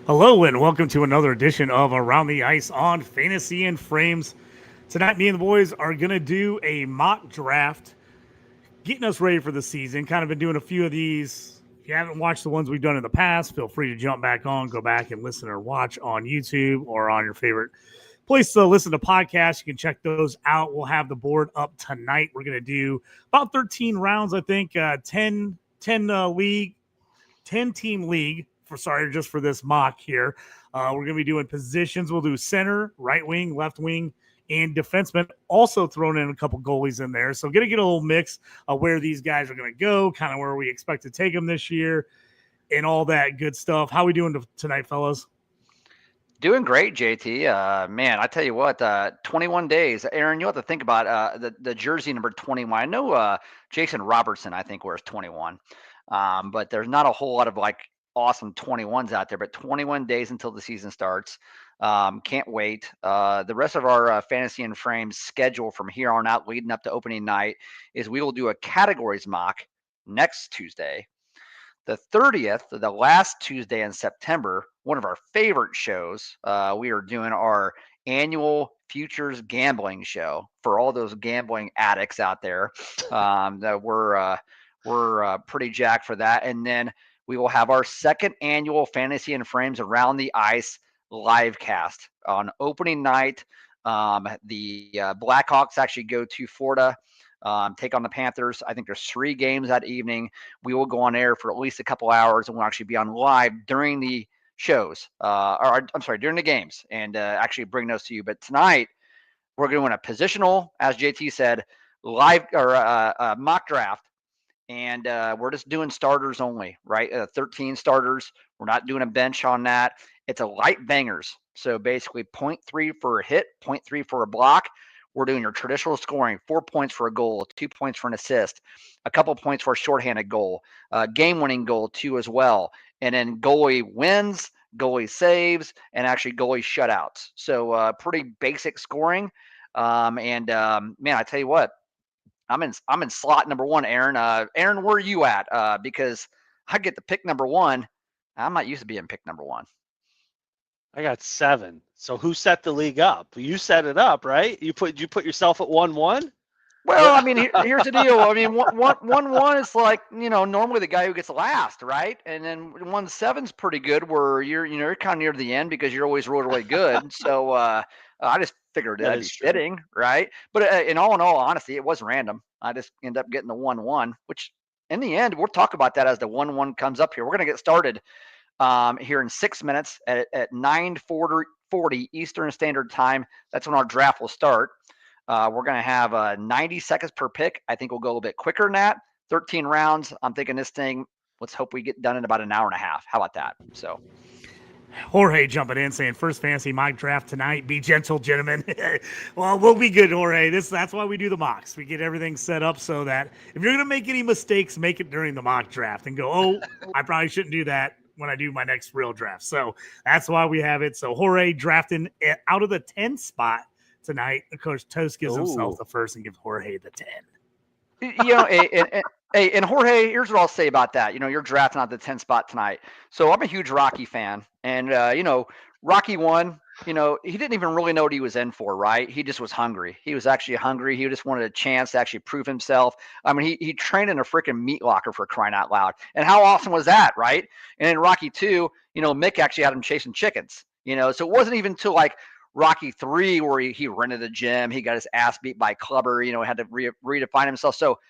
Hello and welcome to another edition of Around the Ice on Fantasy and Frames. Tonight, me and the boys are going to do a mock draft, getting us ready for the season. Kind of been doing a few of these. If you haven't watched the ones we've done in the past, feel free to jump back on, go back and listen or watch on YouTube or on your favorite place to listen to podcasts. You can check those out. We'll have the board up tonight. We're going to do about 13 rounds, I think, 10 team league just for this mock here. We're going to be doing positions. We'll do center, right wing, left wing, and defenseman. Also thrown in a couple goalies in there. So going to get a little mix of where these guys are going to go, kind of where we expect to take them this year, and all that good stuff. How we doing tonight, fellas? Doing great, JT. Man, I tell you what, 21 days. Aaron, you'll have to think about the jersey number 21. I know Jason Robertson, I think, wears 21. But there's not a whole lot of awesome 21s out there, but 21 days until the season starts. Can't wait. The rest of our Fantasy and Frames schedule from here on out leading up to opening night is we will do a categories mock next Tuesday. The 30th, the last Tuesday in September, one of our favorite shows, we are doing our annual futures gambling show for all those gambling addicts out there. That we're pretty jacked for that. And then we will have our second annual Fantasy and Frames Around the Ice live cast on opening night. The Blackhawks actually go to Florida, take on the Panthers. I think there's 3 games that evening. We will go on air for at least a couple hours, and we'll actually be on live during the shows, during the games, and actually bring those to you. But tonight, we're doing a positional, as JT said, live or mock draft. And we're just doing starters only, right? 13 starters. We're not doing a bench on that. It's a light bangers. So basically 0.3 for a hit, 0.3 for a block. We're doing your traditional scoring, 4 points for a goal, 2 points for an assist, a couple points for a shorthanded goal, game-winning goal, 2 as well. And then goalie wins, goalie saves, and actually goalie shutouts. So pretty basic scoring. Man, I tell you what, I'm in slot number 1, Aaron. Aaron, where are you at? Because I get to pick number 1. I'm not used to being picked number 1. I got 7. So who set the league up? You set it up, right? You put yourself at 1-1? Well, I mean, here's the deal. I mean, 1-1 is like, normally the guy who gets last, right? And then 1-7's pretty good, where you're kind of near the end because you're always really good. So I just figured that'd be fitting, right? But in all honesty, it was random. I just ended up getting the 1-1, which in the end, we'll talk about that as the 1-1 comes up here. We're going to get started here in 6 minutes at 9:40 Eastern Standard Time. That's when our draft will start. We're going to have 90 seconds per pick. I think we'll go a little bit quicker than that. 13 rounds. I'm thinking this thing, let's hope we get done in about an hour and a half. How about that? So Jorge jumping in saying first fantasy mock draft tonight. Be gentle, gentlemen. Well, we'll be good, Jorge. That's why we do the mocks. We get everything set up so that if you're going to make any mistakes, make it during the mock draft and go, oh, I probably shouldn't do that when I do my next real draft. So that's why we have it. So Jorge drafting out of the 10 spot tonight. Of course, Toast gives himself the first and gives Jorge the 10. And Jorge, here's what I'll say about that. You're drafting out the 10 spot tonight. So I'm a huge Rocky fan. And, Rocky 1, he didn't even really know what he was in for, right? He just was hungry. He was actually hungry. He just wanted a chance to actually prove himself. I mean, he trained in a freaking meat locker, for crying out loud. And how awesome was that, right? And in Rocky 2, Mick actually had him chasing chickens, so it wasn't even until Rocky 3 where he rented a gym. He got his ass beat by Clubber, had to redefine himself. So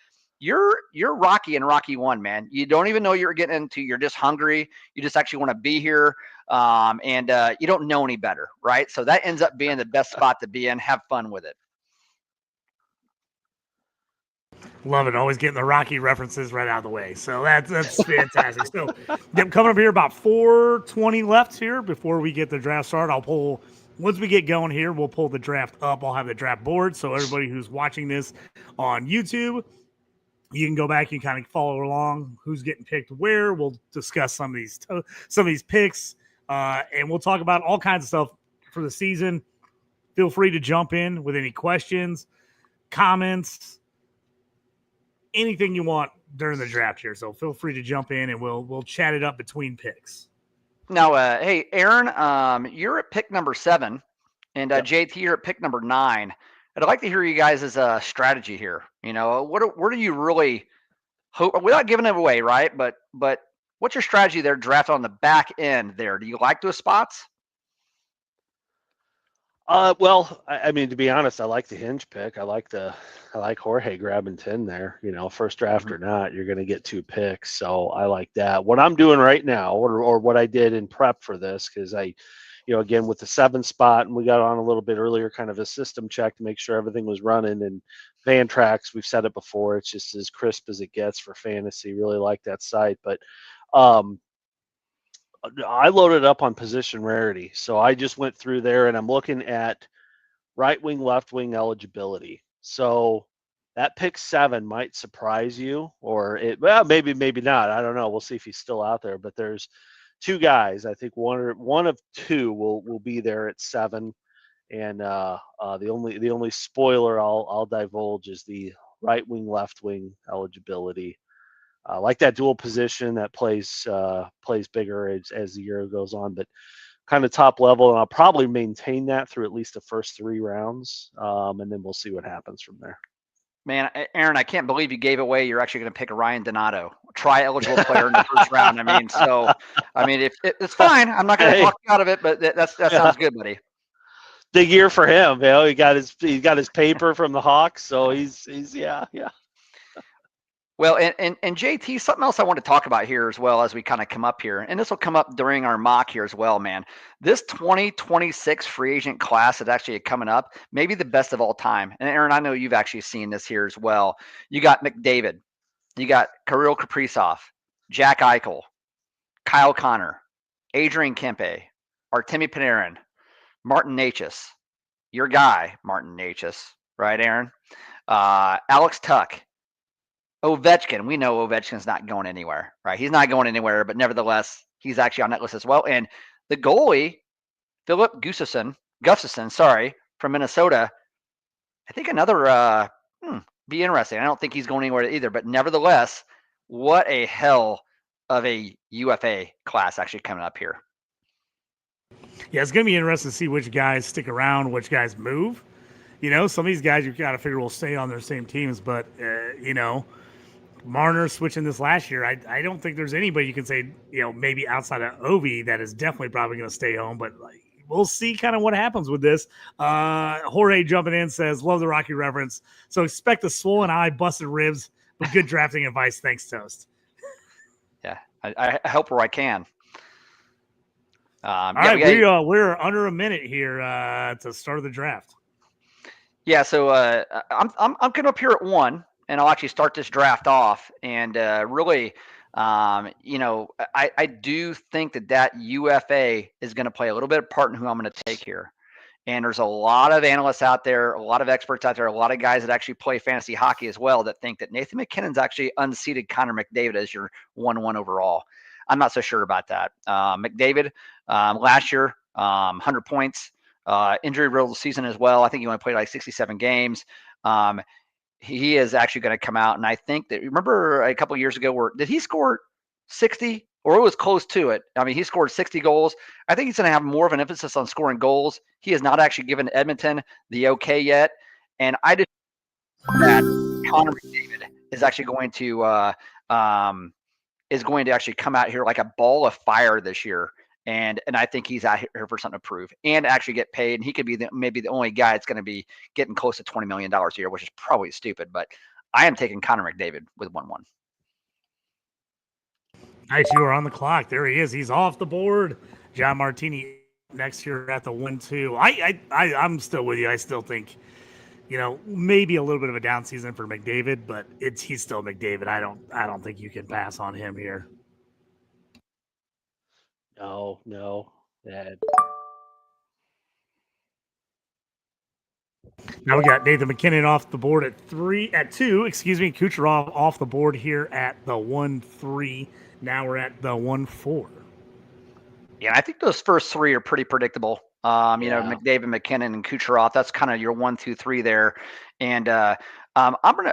you're Rocky in Rocky 1, man. You don't even know you're getting into. You're just hungry. You just actually want to be here. And you don't know any better, right? So that ends up being the best spot to be in. Have fun with it. Love it. Always getting the Rocky references right out of the way. So that's fantastic. So coming up here about 4:20 left here before we get the draft started. Once we get going here, we'll pull the draft up. I'll have the draft board. So everybody who's watching this on YouTube, you can go back and kind of follow along who's getting picked where. We'll discuss some of these picks, and we'll talk about all kinds of stuff for the season. Feel free to jump in with any questions, comments, anything you want during the draft here. So feel free to jump in, and we'll chat it up between picks. Now, hey, Aaron, you're at pick number 7, and Yep. JT, you're at pick number 9. I'd like to hear you guys' strategy here. What do you really hope, without giving it away, right? But what's your strategy there, draft on the back end there? Do you like those spots? Well, I mean, to be honest, I like the hinge pick. I like Jorge grabbing 10 there. First draft or not, you're going to get 2 picks. So I like that. What I'm doing right now, or what I did in prep for this, because again, with the 7 spot, and we got on a little bit earlier, kind of a system check to make sure everything was running. And Fantrax, we've said it before, it's just as crisp as it gets for fantasy. Really like that site, but I loaded up on position rarity. So I just went through there and I'm looking at right wing, left wing eligibility. So that pick 7 might surprise you, maybe not. I don't know. We'll see if he's still out there. But there's 2 guys. I think one of 2 will be there at 7. And the only spoiler I'll divulge is the right wing, left wing eligibility. Like that dual position that plays bigger as the year goes on, but kind of top level, and I'll probably maintain that through at least the first 3 rounds, and then we'll see what happens from there. Man, Aaron, I can't believe you gave away you're actually going to pick a Ryan Donato, tri-eligible player in the first round. If it's fine. I'm not going to talk you out of it, but that sounds good, buddy. Big year for him. He got his paper from the Hawks, so he's yeah. Well, and JT, something else I want to talk about here as well as we kind of come up here, and this will come up during our mock here as well, man. This 2026 free agent class that's actually coming up, maybe the best of all time. And Aaron, I know you've actually seen this here as well. You got McDavid, you got Kirill Kaprizov, Jack Eichel, Kyle Connor, Adrian Kempe, Artemi Panarin, Martin Necas, your guy, Martin Necas, right, Aaron? Alex Tuck, Ovechkin. We know Ovechkin's not going anywhere, right? He's not going anywhere, but nevertheless, he's actually on that list as well. And the goalie, Philip Gustafson, from Minnesota, I think another be interesting. I don't think he's going anywhere either, but nevertheless, what a hell of a UFA class actually coming up here. Yeah, it's going to be interesting to see which guys stick around, which guys move. Some of these guys you've got to figure will stay on their same teams, but, Marner switching this last year, I don't think there's anybody you can say, maybe outside of Ovi that is definitely probably going to stay home, but we'll see kind of what happens with this. Jorge jumping in says, love the Rocky reference. So expect a swollen eye, busted ribs, but good drafting advice. Thanks, Toast. Yeah, I help where I can. All right, we're under a minute here to start of the draft. Yeah, so I'm coming up here at 1, and I'll actually start this draft off. And really, I do think that UFA is going to play a little bit of part in who I'm going to take here. And there's a lot of analysts out there, a lot of experts out there, a lot of guys that actually play fantasy hockey as well that think that Nathan McKinnon's actually unseated Connor McDavid as your 1-1 overall. I'm not so sure about that. McDavid, last year, 100 points, injury-riddled season as well. I think he only played like 67 games. He is actually going to come out, and I think that, remember a couple of years ago, did he score 60? Or it was close to it. I mean, he scored 60 goals. I think he's going to have more of an emphasis on scoring goals. He has not actually given Edmonton the okay yet. And I just that Connor McDavid is actually going to actually come out here like a ball of fire this year. And I think he's out here for something to prove and actually get paid. And he could be maybe the only guy that's going to be getting close to $20 million a year, which is probably stupid. But I am taking Connor McDavid with 1-1. Nice, you are on the clock. There he is. He's off the board. John Martini next year at the 1-2. I'm still with you. I still think, maybe a little bit of a down season for McDavid, but he's still McDavid. I don't think you can pass on him here. No. That. Now we got Nathan McKinnon off the board at 2. Kucherov off the board here at the 1-3. Now we're at the 1-4. Yeah, I think those first 3 are pretty predictable. McDavid, McKinnon, and Kucherov. That's kind of your 1, 2, 3 there. And I'm gonna.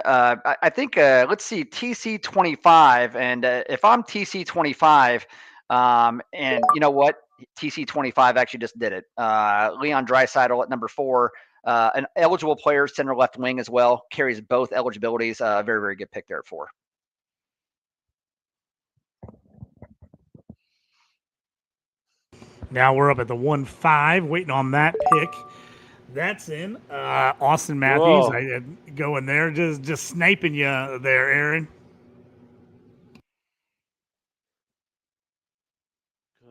I think. Let's see, TC 25. And if I'm TC 25, And you know what? TC25 actually just did it. Leon Draisaitl at number 4. An eligible player, center left wing as well, carries both eligibilities. Very, very good pick there at 4. Now we're up at the 1-5, waiting on that pick. That's in. Austin Matthews, I go in there, just sniping you there, Aaron.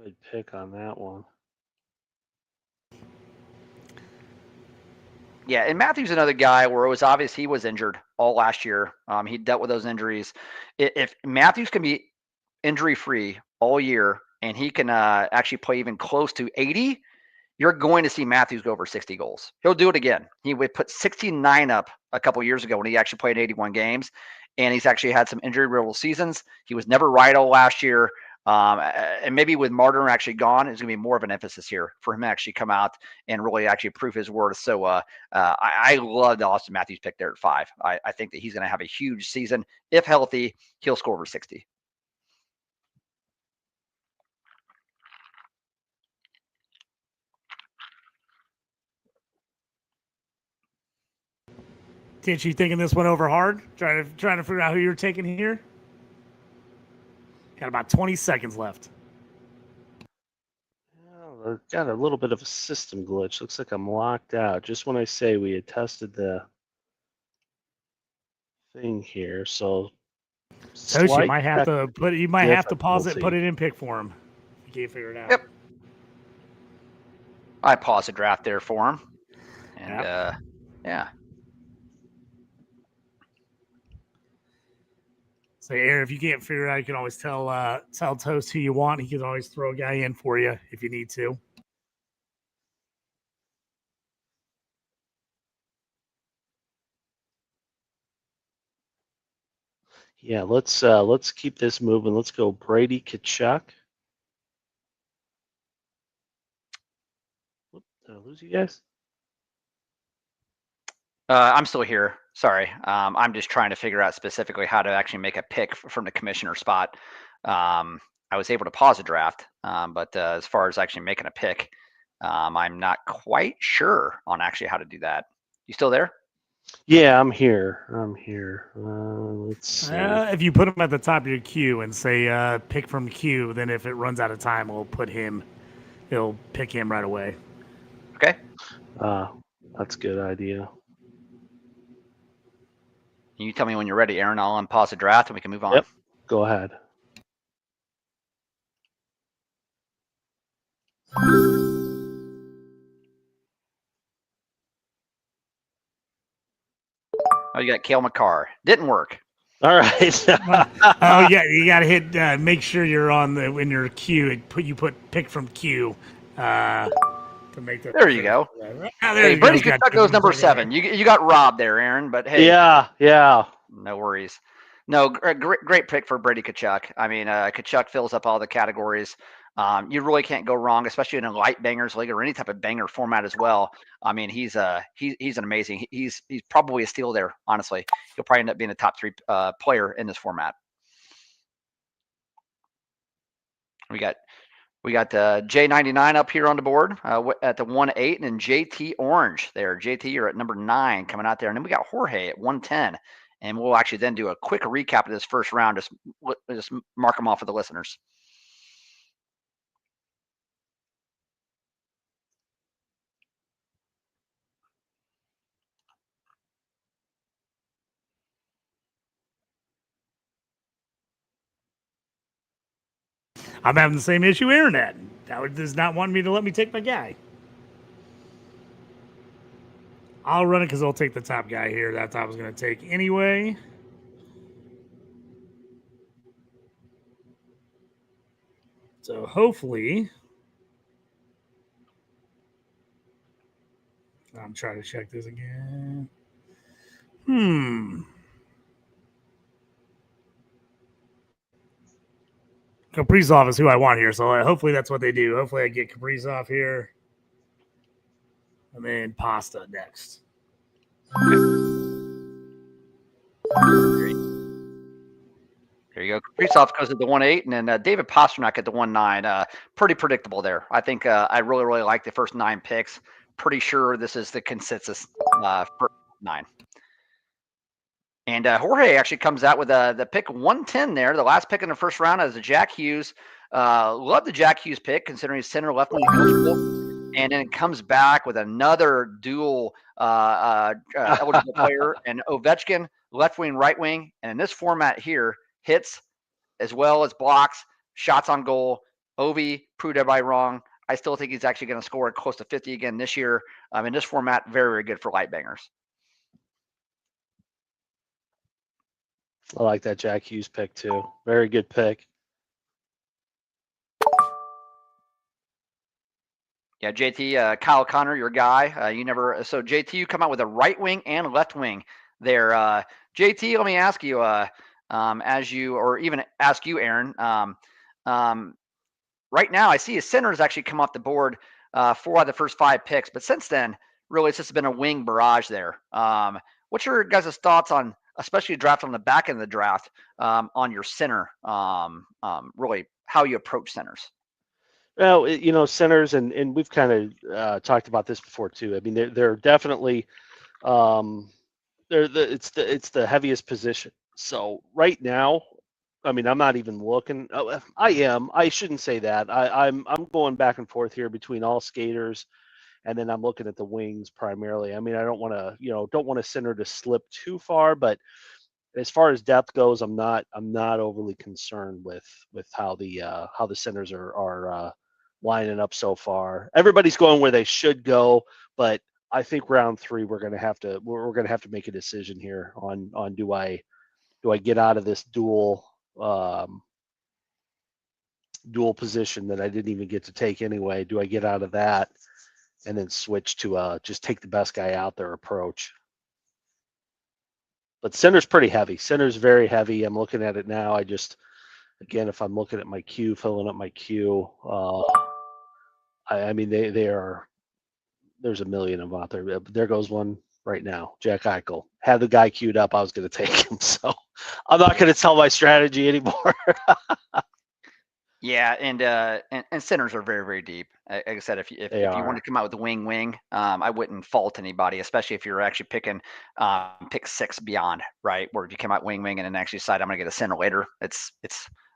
Good pick on that one. Yeah, and Matthews another guy where it was obvious he was injured all last year. He dealt with those injuries. If Matthews can be injury-free all year and he can actually play even close to 80, you're going to see Matthews go over 60 goals. He'll do it again. He would put 69 up a couple years ago when he actually played 81 games, and he's actually had some injury-riddled seasons. He was never right all last year. And maybe with Martin actually gone, it's going to be more of an emphasis here for him to actually come out and really actually prove his worth. So I love the Austin Matthews pick there at 5. I think that he's going to have a huge season. If healthy, he'll score over 60. Did you thinking this one over hard? Trying to figure out who you're taking here? Got about 20 seconds left. Well, I've got a little bit of a system glitch. Looks like I'm locked out. Just when I say we had tested the thing here, so Tosh, you might have to put it. You might have to pause it, put it in pick for him. You can't figure it out. Yep. I paused the draft there for him, and yeah. So, Aaron, if you can't figure it out, you can always tell Toast who you want. He can always throw a guy in for you if you need to. Yeah, let's keep this moving. Let's go Brady Tkachuk. Whoop, did I lose you guys? I'm still here. Sorry. I'm just trying to figure out specifically how to actually make a pick from the commissioner spot. I was able to pause a draft, but as far as actually making a pick, I'm not quite sure on actually how to do that. You still there? Yeah, I'm here. Let's see. If you put him at the top of your queue and say pick from queue, then if it runs out of time, we'll put him. It'll pick him right away. Okay. That's a good idea. You tell me when you're ready, Aaron. I'll unpause the draft and we can move on. Yep. Go ahead. Oh, you got Cale Makar. Didn't work. All right. Oh yeah, you gotta hit. Make sure you're on in your queue. You put pick from queue to make the. There you go. Hey, Brady Tkachuk goes number 7. You got robbed there, Aaron. But hey. Yeah. No worries. No, great pick for Brady Tkachuk. I mean, Tkachuk fills up all the categories. You really can't go wrong, especially in a light bangers league or any type of banger format as well. I mean, he's an amazing. He's probably a steal there. Honestly, he'll probably end up being a top 3 player in this format. We got J99 up here on the board at the 1-8, and JT Orange there. JT, you're at number 9 coming out there, and then we got Jorge at 110. And we'll actually then do a quick recap of this first round. Just mark them off for the listeners. I'm having the same issue Aaron had. Howard does not want me to let me take my guy. I'll run it because I'll take the top guy here. That's what I was going to take anyway. So hopefully, I'm trying to check this again. Kaprizov is who I want here, so hopefully that's what they do. Hopefully I get Kaprizov here. And then Pasta next. There you go. Kaprizov goes at the 1.8, and then David Pasternak at the 1.9. Pretty predictable there. I think I really, really like the first 9 picks. Pretty sure this is the consensus for 9. And Jorge actually comes out with the pick 110 there, the last pick in the first round as a Jack Hughes. Love the Jack Hughes pick, considering he's center left wing eligible. And then it comes back with another dual eligible player, and Ovechkin, left wing, right wing. And in this format here, hits as well as blocks, shots on goal. Ovi proved everybody wrong. I still think he's actually going to score close to 50 again this year. In this format, very, very good for light bangers. I like that Jack Hughes pick too. Very good pick. Yeah, JT, Kyle Connor, your guy. So JT, you come out with a right wing and left wing there. JT, let me ask you, or even ask you, Aaron. Right now, I see his centers actually come off the board 4 out of the first 5 picks, but since then, really, it's just been a wing barrage there. What's your guys' thoughts on, especially draft on the back end of the draft, on your center? Really, how you approach centers. Well, centers, and we've kind of talked about this before too. I mean, they're definitely it's the heaviest position. So right now, I mean, I'm not even looking. I am. I shouldn't say that. I'm going back and forth here between all skaters, and then I'm looking at the wings primarily. I mean, I don't want a center to slip too far, but as far as depth goes, I'm not overly concerned with how the centers are lining up so far. Everybody's going where they should go, but I think round 3 we're gonna have to make a decision here on do I get out of this dual position that I didn't even get to take anyway? Do I get out of that and then switch to just take the best guy out there approach? But center's pretty heavy. Center's very heavy. I'm looking at it now. Again, if I'm looking at my queue, filling up my queue, I mean, they are, there's a million of them out there. There goes one right now, Jack Eichel. Had the guy queued up, I was going to take him. So I'm not going to tell my strategy anymore. Yeah, and centers are very, very deep. Like I said, if you want to come out with the wing, I wouldn't fault anybody, especially if you're actually picking pick 6 beyond, right? Where if you come out wing and then actually decide I'm going to get a center later, it's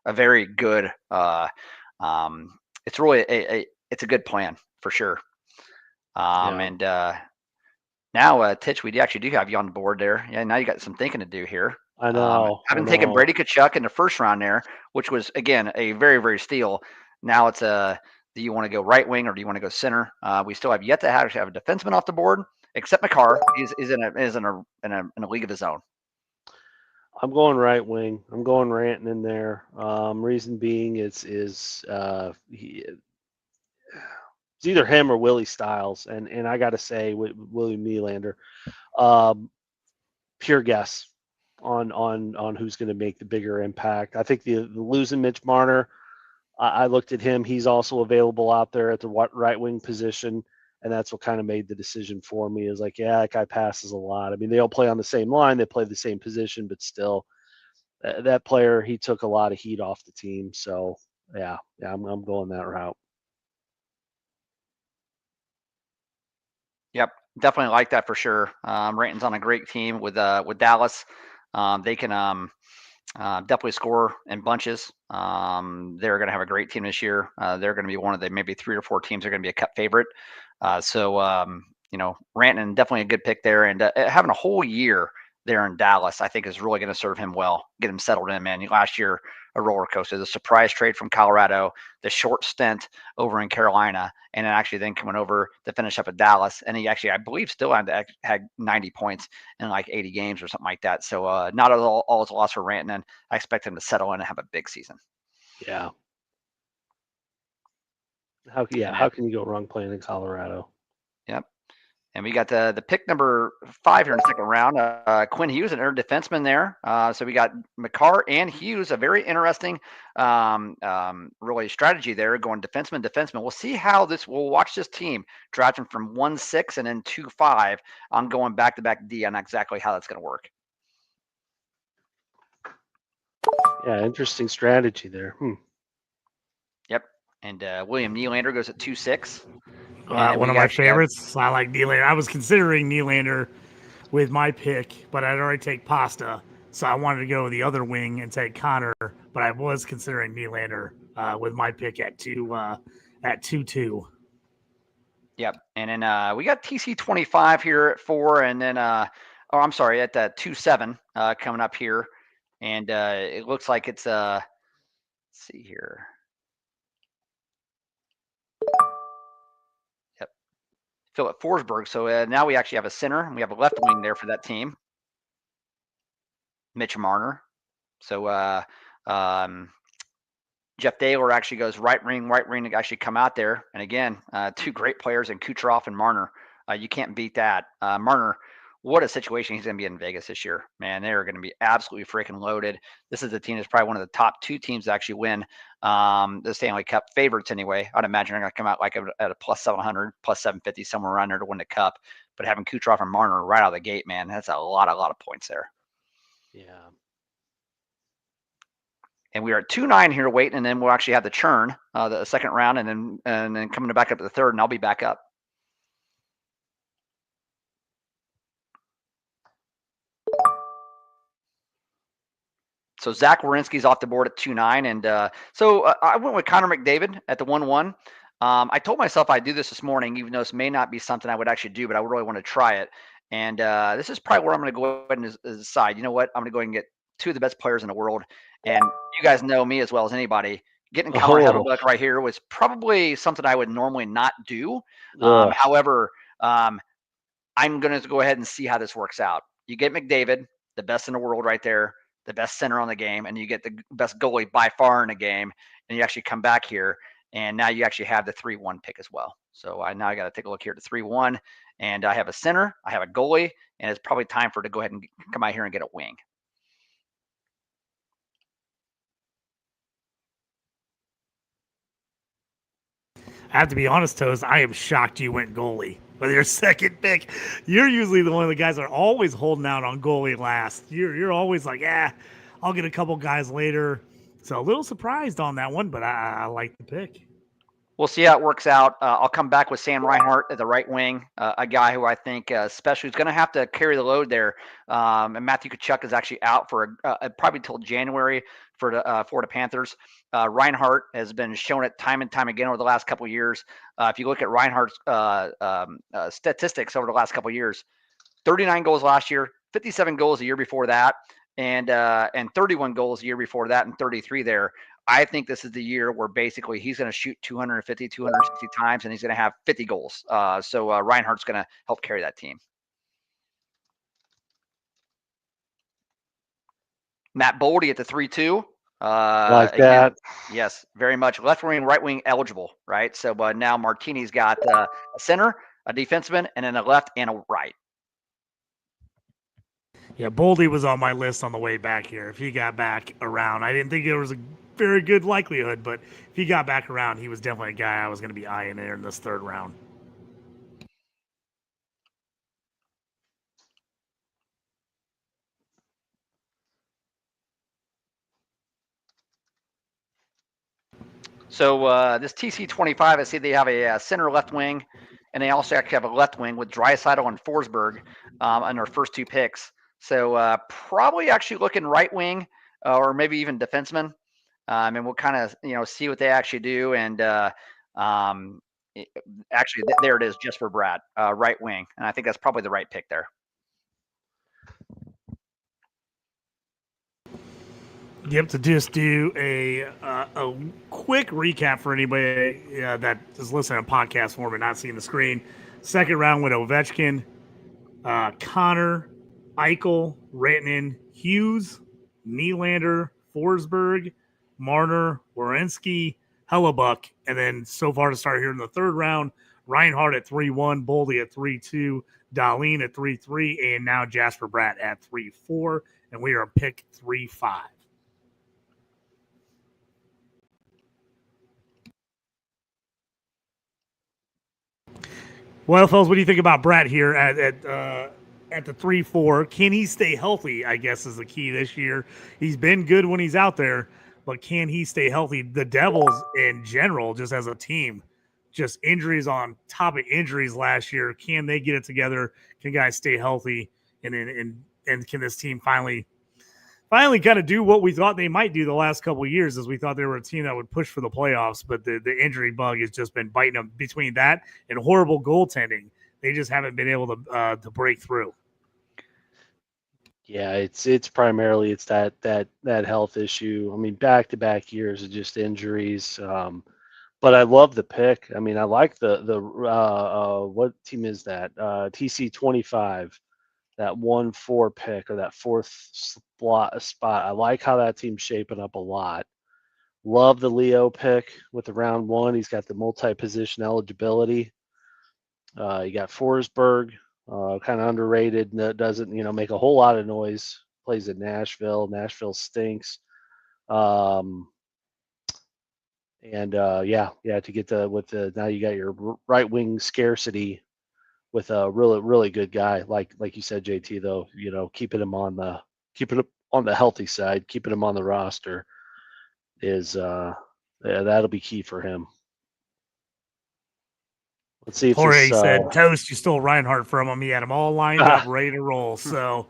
a very good. It's really it's a good plan for sure. And now, Titch, we actually do have you on the board there. Yeah, now you got some thinking to do here. I know. I've been taking Brady Tkachuk in the first round there, which was, again, a very, very steal. Now it's do you want to go right wing or do you want to go center? We still have yet to have a defenseman off the board, except McCarr. He's in a league of his own. I'm going right wing. I'm going Ranton in there. Reason being it's either him or Willie Stiles, and I got to say William Nylander. Pure guess on who's going to make the bigger impact. I think the losing Mitch Marner, I looked at him. He's also available out there at the right wing position, and that's what kind of made the decision for me. Is like, yeah, that guy passes a lot. I mean, they all play on the same line, they play the same position, but still, that player, he took a lot of heat off the team. So yeah, I'm going that route. Yep, definitely like that for sure. Ranton's on a great team with Dallas. They can definitely score in bunches. They're going to have a great team this year. They're going to be one of the maybe 3 or 4 teams that are going to be a cup favorite. Ranton, definitely a good pick there. And having a whole year there in Dallas, I think is really going to serve him well, get him settled in, man. Last year, a roller coaster, the surprise trade from Colorado, the short stint over in Carolina, and then coming over to finish up at Dallas. And he actually, I believe, still had 90 points in like 80 games or something like that. So not at all is a loss for Ranton, and I expect him to settle in and have a big season. Yeah. How can you go wrong playing in Colorado? Yep. And we got the pick number 5 here in the second round. Quinn Hughes, another defenseman there. So we got McCarr and Hughes, a very interesting really strategy there, going defenseman. We'll see how we'll watch this team drafting from 1-6 and then 2-5. I'm going back-to-back D on exactly how that's going to work. Yeah, interesting strategy there. Yep. And William Nylander goes at 2-6. One of my favorites. So I like Nylander. I was considering Nylander with my pick, but I'd already take Pasta. So I wanted to go the other wing and take Connor, but I was considering Nylander with my pick at 2-2. Yep. And then we got TC25 here at 4, and then I'm sorry, at 2-7 coming up here. And it looks like it's let's see here. Yep. Philip Forsberg. So now we actually have a center, and we have a left wing there for that team. Mitch Marner. So Jeff Daler actually goes right wing to actually come out there. And again, two great players in Kucherov and Marner. You can't beat that. Marner, what a situation he's going to be in Vegas this year. Man, they're going to be absolutely freaking loaded. This is a team that's probably one of the top 2 teams to actually win the Stanley Cup, favorites anyway. I'd imagine they're going to come out like at a plus 700, plus 750, somewhere around there to win the Cup. But having Kucherov and Marner right out of the gate, man, that's a lot of points there. Yeah. And we are at 2-9 here waiting, and then we'll actually have the churn, the second round, and then coming back up to the third, and I'll be back up. So Zach Werenski's off the board at 2-9, and so I went with Connor McDavid at the 1-1. I told myself I'd do this morning, even though this may not be something I would actually do, but I would really want to try it. And this is probably where I'm going to go ahead and decide. You know what? I'm going to go ahead and get 2 of the best players in the world, and you guys know me as well as anybody. Getting Connor Hellebuyck right here was probably something I would normally not do. However, I'm going to go ahead and see how this works out. You get McDavid, the best in the world right there, the best center on the game, and you get the best goalie by far in the game, and you actually come back here, and now you actually have the 3-1 pick as well. So I now got to take a look here at the 3-1, and I have a center, I have a goalie, and it's probably time for it to go ahead and come out here and get a wing. I have to be honest, Toast, I am shocked you went goalie with your second pick. You're usually the one of the guys that are always holding out on goalie last. You're always like, I'll get a couple guys later. So a little surprised on that one, but I like the pick. We'll see how it works out. I'll come back with Sam Reinhart at the right wing, a guy who I think especially is going to have to carry the load there. And Matthew Tkachuk is actually out for probably till January for the Florida Panthers. Reinhart has been shown it time and time again over the last couple of years. If you look at Reinhart's statistics over the last couple of years, 39 goals last year, 57 goals the year before that, and 31 goals the year before that, and 33 there. I think this is the year where basically he's going to shoot 250, 260 times, and he's going to have 50 goals. So Reinhardt's going to help carry that team. Matt Boldy at the 3-2. Like that. Yes, very much. Left wing, right wing eligible, right? So now Martini's got a center, a defenseman, and then a left and a right. Yeah, Boldy was on my list on the way back here. If he got back around, I didn't think there was a very good likelihood, but if he got back around, he was definitely a guy I was going to be eyeing there in this third round. So this TC25, I see they have a center left wing, and they also actually have a left wing with Draisaitl and Forsberg on their first 2 picks. So probably actually looking right wing or maybe even defenseman. And we'll kind of see what they actually do. And actually, there it is, just for Brad, right wing, and I think that's probably the right pick there. Yep, to just do a quick recap for anybody that is listening to podcast form and not seeing the screen. Second round with Ovechkin, Connor, Eichel, Rantanen, Hughes, Nylander, Forsberg, Marner, Werenski, Hellebuyck, and then so far to start here in the third round, Reinhart at 3-1, Boldy at 3-2, Dahlin at 3-3, and now Jasper Bratt at 3-4, and we are pick 3-5. Well, fellas, what do you think about Bratt here at at the 3-4. Can he stay healthy, I guess, is the key this year. He's been good when he's out there, but can he stay healthy? The Devils in general, just as a team, just injuries on top of injuries last year. Can they get it together? Can guys stay healthy? And can this team finally kind of do what we thought they might do the last couple of years, as we thought they were a team that would push for the playoffs, but the injury bug has just been biting them between that and horrible goaltending. They just haven't been able to break through. Yeah, it's primarily that health issue. I mean, back-to-back years of just injuries. But I love the pick. I mean, I like the what team is that? TC25, that 1-4 pick, or that fourth spot. I like how that team's shaping up a lot. Love the Leo pick with the round 1. He's got the multi-position eligibility. You got Forsberg, kind of underrated. Doesn't make a whole lot of noise. Plays in Nashville. Nashville stinks. To get now you got your right wing scarcity with a really good guy like you said, JT, though, keeping him on the healthy side, keeping him on the roster is that'll be key for him. Let's see if Jorge said, Toast, you stole Reinhardt from him. He had them all lined up, ready to roll. So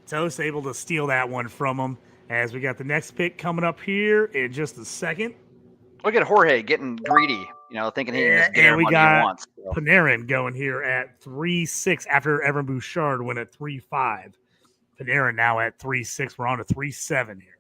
Toast able to steal that one from him. As we got the next pick coming up here in just a second. Look at Jorge getting greedy, thinking he can just get and we everybody he got wants. So. Panarin going here at 3-6 after Evan Bouchard went at 3-5. Panarin now at 3-6. We're on to 3-7 here.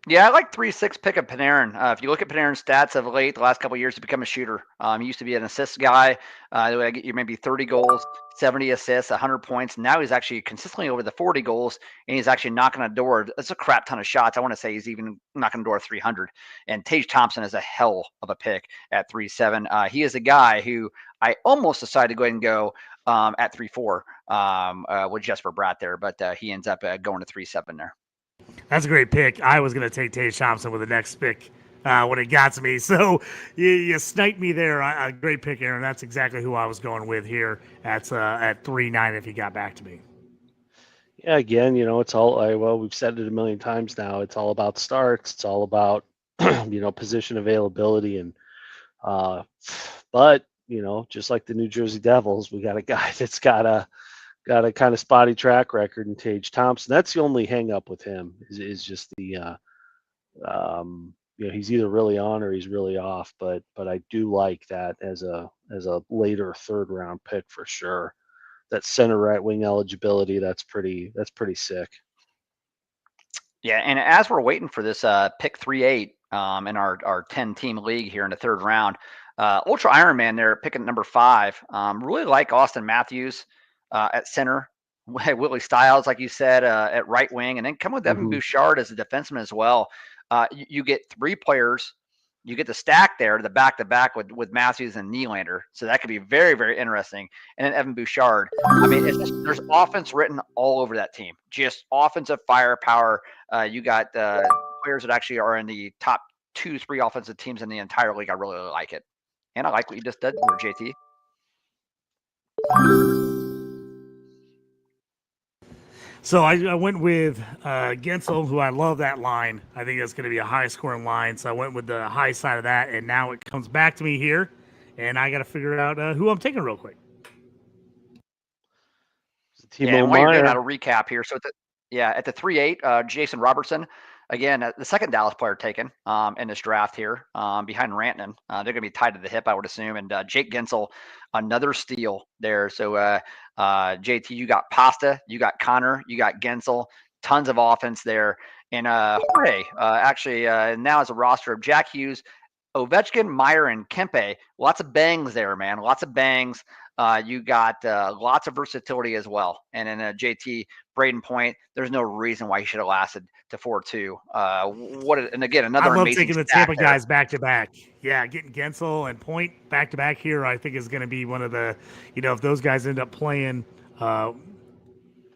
Yeah, I like 3-6 pick of Panarin. If you look at Panarin's stats of late, the last couple of years, he's become a shooter. He used to be an assist guy. You maybe 30 goals, 70 assists, 100 points. Now he's actually consistently over the 40 goals, and he's actually knocking on the door. That's a crap ton of shots. I want to say he's even knocking on the door 300. And Tage Thompson is a hell of a pick at 3-7. He is a guy who I almost decided to go ahead and go at 3-4 with Jesper Bratt there, but he ends up going to 3-7 there. That's a great pick. I was going to take Tage Thompson with the next pick when it got to me. So you sniped me there. A great pick, Aaron. That's exactly who I was going with here at 3-9 if he got back to me. Yeah, again, it's all, we've said it a million times now. It's all about starts. It's all about, position availability. And, but, just like the New Jersey Devils, we got a guy that's got a kind of spotty track record in Tage Thompson. That's the only hang up with him is just the, he's either really on or he's really off. But I do like that as a later third round pick for sure. That center right wing eligibility, that's pretty sick. Yeah, and as we're waiting for this pick 3-8 in our 10 team league here in the third round, Ultra Ironman there picking number 5. Really like Austin Matthews at center, Willie Stiles, like you said, at right wing, and then come with Evan Bouchard as a defenseman as well. You get 3 players. You get the stack there, the back-to-back with Matthews and Nylander. So that could be very, very interesting. And then Evan Bouchard. I mean, there's offense written all over that team. Just offensive firepower. You got players that actually are in the top 2-3 offensive teams in the entire league. I really, really like it. And I like what you just did there, JT. So I went with Gensel, who I love that line. I think that's going to be a high-scoring line. So I went with the high side of that, and now it comes back to me here, and I got to figure out who I'm taking real quick. And while you're doing that, I'll recap here. So at the 3-8, Jason Robertson, again, the second Dallas player taken in this draft here behind Rantanen. They're going to be tied to the hip, I would assume. And Jake Gensel, another steal there. So JT, you got Pasta, you got Connor, you got Gensel, tons of offense there. And Jorge, actually, now as a roster of Jack Hughes, Ovechkin, Meyer, and Kempe. Lots of bangs there, man. Lots of bangs. You got lots of versatility as well. And then JT, Braden Point, there's no reason why he should have lasted to 4-2. And again, another amazing. I love taking the Tampa guys back to back. Yeah, getting Gensel and Point back to back here, I think is going to be one of the, if those guys end up playing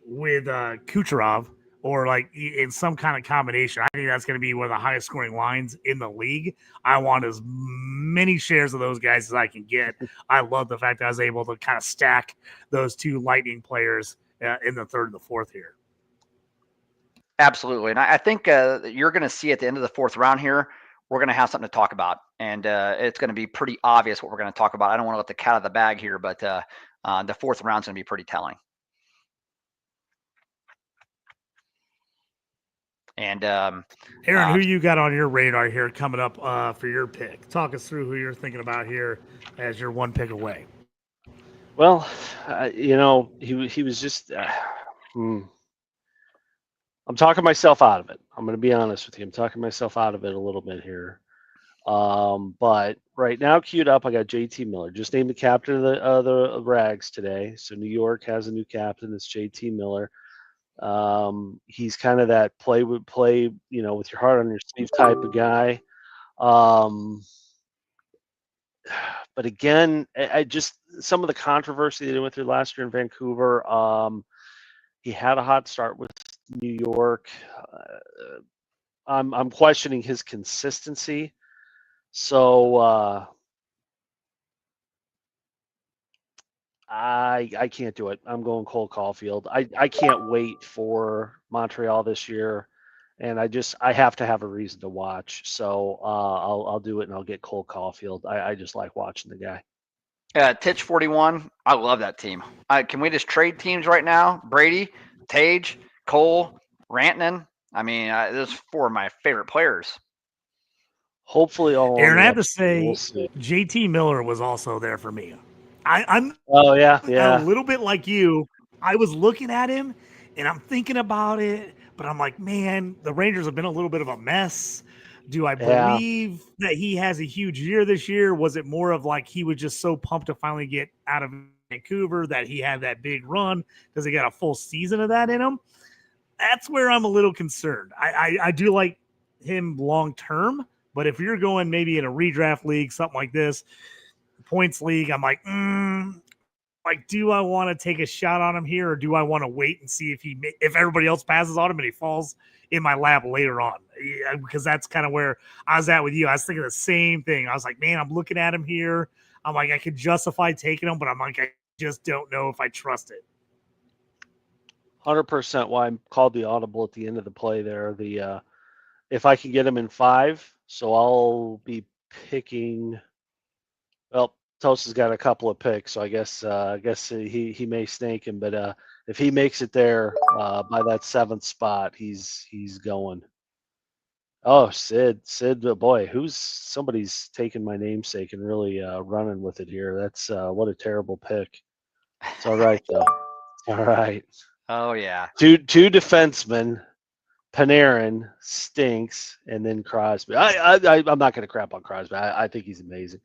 with Kucherov or like in some kind of combination, I think that's going to be one of the highest scoring lines in the league. I want as many shares of those guys as I can get. I love the fact that I was able to kind of stack those 2 Lightning players in the third and the fourth here. Absolutely. And I think you're going to see at the end of the fourth round here, we're going to have something to talk about. And it's going to be pretty obvious what we're going to talk about. I don't want to let the cat out of the bag here, but the fourth round is going to be pretty telling. And Aaron, who you got on your radar here coming up for your pick? Talk us through who you're thinking about here as you're one pick away. Well, he was just. I'm talking myself out of it. I'm going to be honest with you. I'm talking myself out of it a little bit here. But right now, queued up, I got JT Miller. Just named the captain of the Rags today. So New York has a new captain. It's JT Miller. He's kind of that play with your heart on your sleeve type of guy. But again, I just some of the controversy that he went through last year in Vancouver. He had a hot start with New York. I'm questioning his consistency. So I can't do it. I'm going Cole Caulfield. I can't wait for Montreal this year, and I have to have a reason to watch. So I'll do it, and I'll get Cole Caulfield. I just like watching the guy. Titch 41. I love that team. Can we just trade teams right now? Brady, Tage, Cole, Rantanen. I mean, those are four of my favorite players. Hopefully, all. Aaron, I have to say, we'll see. JT Miller was also there for me. I'm a little bit like you. I was looking at him and I'm thinking about it, but I'm like, man, the Rangers have been a little bit of a mess. Do I believe that he has a huge year this year? Was it more of like he was just so pumped to finally get out of Vancouver that he had that big run? Does he got a full season of that in him? That's where I'm a little concerned. I do like him long term, but if you're going maybe in a redraft league, something like this, points league, I'm like, do I want to take a shot on him here, or do I want to wait and see if everybody else passes on him and he falls in my lap later on? Because that's kind of where I was at with you. I was thinking the same thing. I was like, man, I'm looking at him here. I'm like, I could justify taking him, but I'm like, I just don't know if I trust it. 100% why I called the audible at the end of the play there. If I can get him in 5, so I'll be picking. Well, Tosa's got a couple of picks, so I guess he may snake him. But if he makes it there by that 7th spot, he's going. Oh, Sid, boy, somebody's taking my namesake and really running with it here. That's what a terrible pick. It's all right though. All right. Oh yeah. Two defensemen. Panarin stinks, and then Crosby. I'm not going to crap on Crosby. I think he's amazing,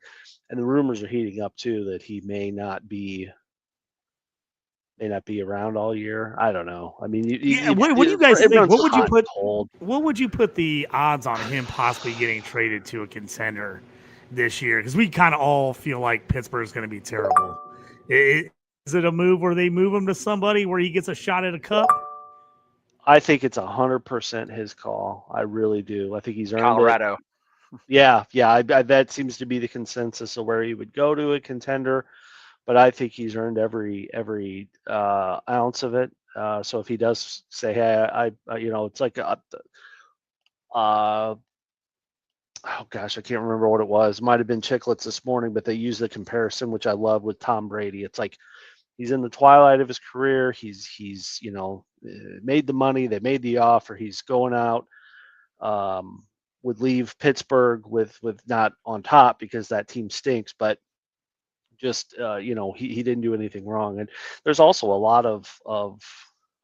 and the rumors are heating up too that he may not be around all year. I don't know. I mean, what do you guys think? What would you put the odds on him possibly getting traded to a contender this year? Because we kind of all feel like Pittsburgh's going to be terrible. Is it a move where they move him to somebody where he gets a shot at a cup? I think it's 100% his call. I really do. I think he's earned Colorado. It. Yeah. That seems to be the consensus of where he would go to a contender, but I think he's earned every ounce of it. So if he does say, "Hey, it's like oh gosh, I can't remember what it was. Might have been Chicklets this morning, but they used the comparison, which I love, with Tom Brady. It's like he's in the twilight of his career. He's made the money. They made the offer. He's going out. Would leave Pittsburgh with not on top because that team stinks, but just he didn't do anything wrong. And there's also a lot of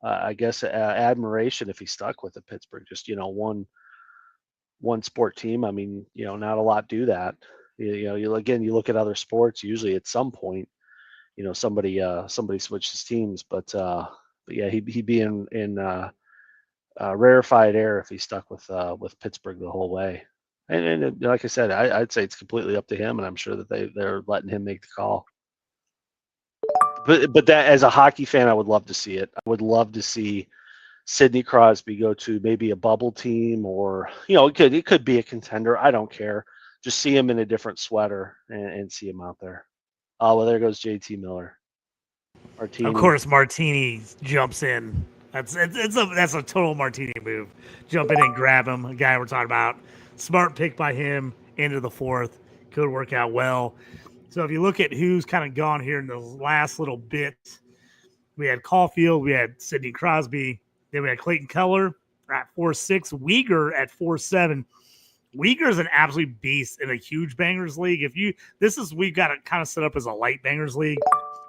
I guess admiration if he stuck with the Pittsburgh. Just one sport team. I mean, not a lot do that. You look at other sports. Usually at some point, somebody switches teams, but yeah, he'd be in rarefied air if he stuck with Pittsburgh the whole way. And like I said, I'd say it's completely up to him, and I'm sure that they're letting him make the call. But that, as a hockey fan, I would love to see it. I would love to see Sidney Crosby go to maybe a bubble team, or it could be a contender. I don't care. Just see him in a different sweater and see him out there. Oh, well, there goes JT Miller. Martini. Of course, Martini jumps in. That's a total Martini move. Jump in and grab him. A guy we're talking about. Smart pick by him into the fourth. Could work out well. So if you look at who's kind of gone here in the last little bit, we had Caulfield, we had Sidney Crosby, then we had Clayton Keller at 4.6, Uyghur at 4.7. Uyghur is an absolute beast in a huge bangers league. We've got it kind of set up as a light bangers league,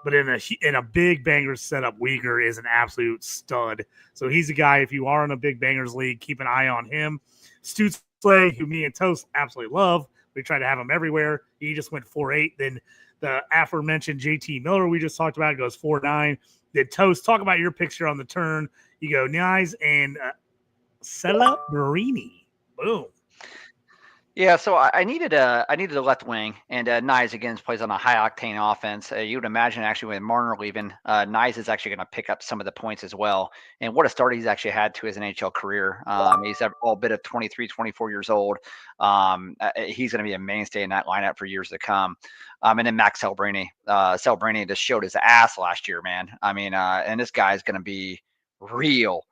but in a big bangers setup, Uyghur is an absolute stud. So he's a guy, if you are in a big bangers league, keep an eye on him. Stutzle, who me and Toast absolutely love. We try to have him everywhere. He just went 4.8. Then the aforementioned JT Miller we just talked about goes 4.9. Then Toast, talk about your picture on the turn. You go Nyes and Celebrini. Boom. Yeah, so I needed a left wing, and Nyes again plays on a high octane offense. You would imagine actually with Marner leaving, Nyes is actually going to pick up some of the points as well. And what a start he's actually had to his NHL career. He's all bit of 23, 24 years old. He's going to be a mainstay in that lineup for years to come. And then Max Celebrini. Celebrini just showed his ass last year, man. I mean, and this guy is going to be real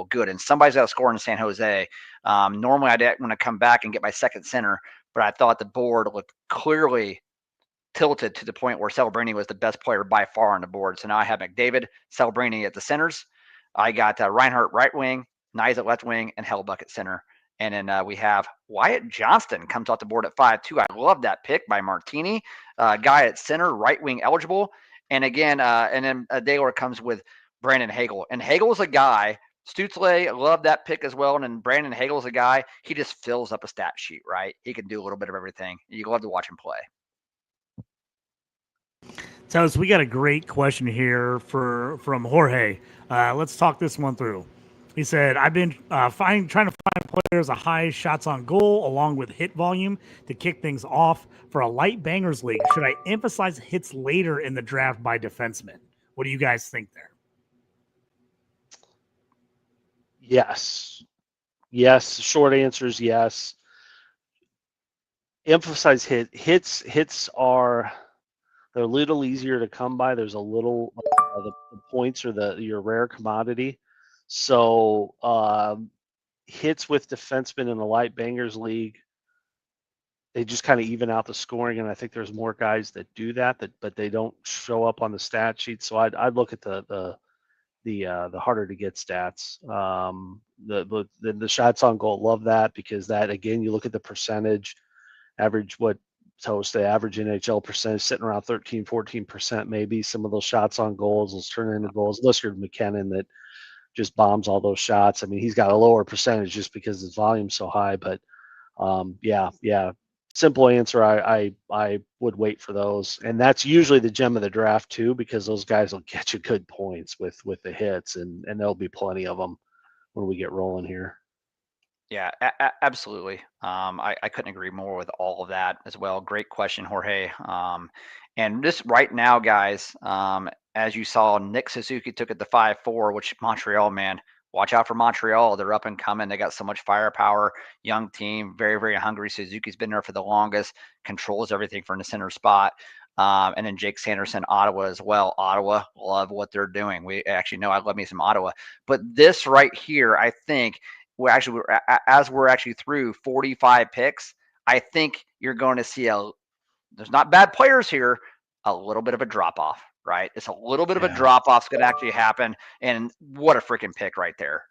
good. And somebody's got to score in San Jose. Normally, I didn't want to come back and get my second center, but I thought the board looked clearly tilted to the point where Celebrini was the best player by far on the board. So now I have McDavid, Celebrini at the centers. I got Reinhart right wing, Nyes at left wing, and Hellbuck at center. And then we have Wyatt Johnston comes off the board at 5.2. I love that pick by Martini. Guy at center, right wing eligible. And again, and then Daylor comes with Brandon Hagel. And Hagel's a guy. Stutzle, love that pick as well. And then Brandon Hagel's a guy, he just fills up a stat sheet, right? He can do a little bit of everything. You love to watch him play. So we got a great question here from Jorge. Let's talk this one through. He said, I've been trying to find players a high shots on goal along with hit volume to kick things off for a light bangers league. Should I emphasize hits later in the draft by defensemen? What do you guys think there? Yes. Short answer is yes. Emphasize hits. Hits they're a little easier to come by. There's a little the points are your rare commodity. So hits with defensemen in the light bangers league, they just kind of even out the scoring, and I think there's more guys that do that, but they don't show up on the stat sheet. So I'd look at the harder to get stats. The shots on goal, love that, because that, again, you look at the percentage, average the average NHL percentage sitting around 13, 14% maybe. Some of those shots on goals will turn into goals. Unless you're McKinnon that just bombs all those shots. I mean, he's got a lower percentage just because his volume's so high. But yeah. Simple answer, I would wait for those. And that's usually the gem of the draft too, because those guys will get you good points with the hits, and there'll be plenty of them when we get rolling here. Yeah, absolutely. I couldn't agree more with all of that as well. Great question, Jorge. And this right now, guys, as you saw, Nick Suzuki took it to 5.4, which Montreal, man, watch out for Montreal. They're up and coming. They got so much firepower, young team, very, very hungry. Suzuki's been there for the longest, controls everything from the center spot. And then Jake Sanderson, Ottawa as well. Ottawa, love what they're doing. We actually know I love me some Ottawa. But this right here, I think, as we're actually through 45 picks, I think you're going to see there's not bad players here, a little bit of a drop off, right? It's a little bit of a drop off is going to actually happen. And what a freaking pick right there.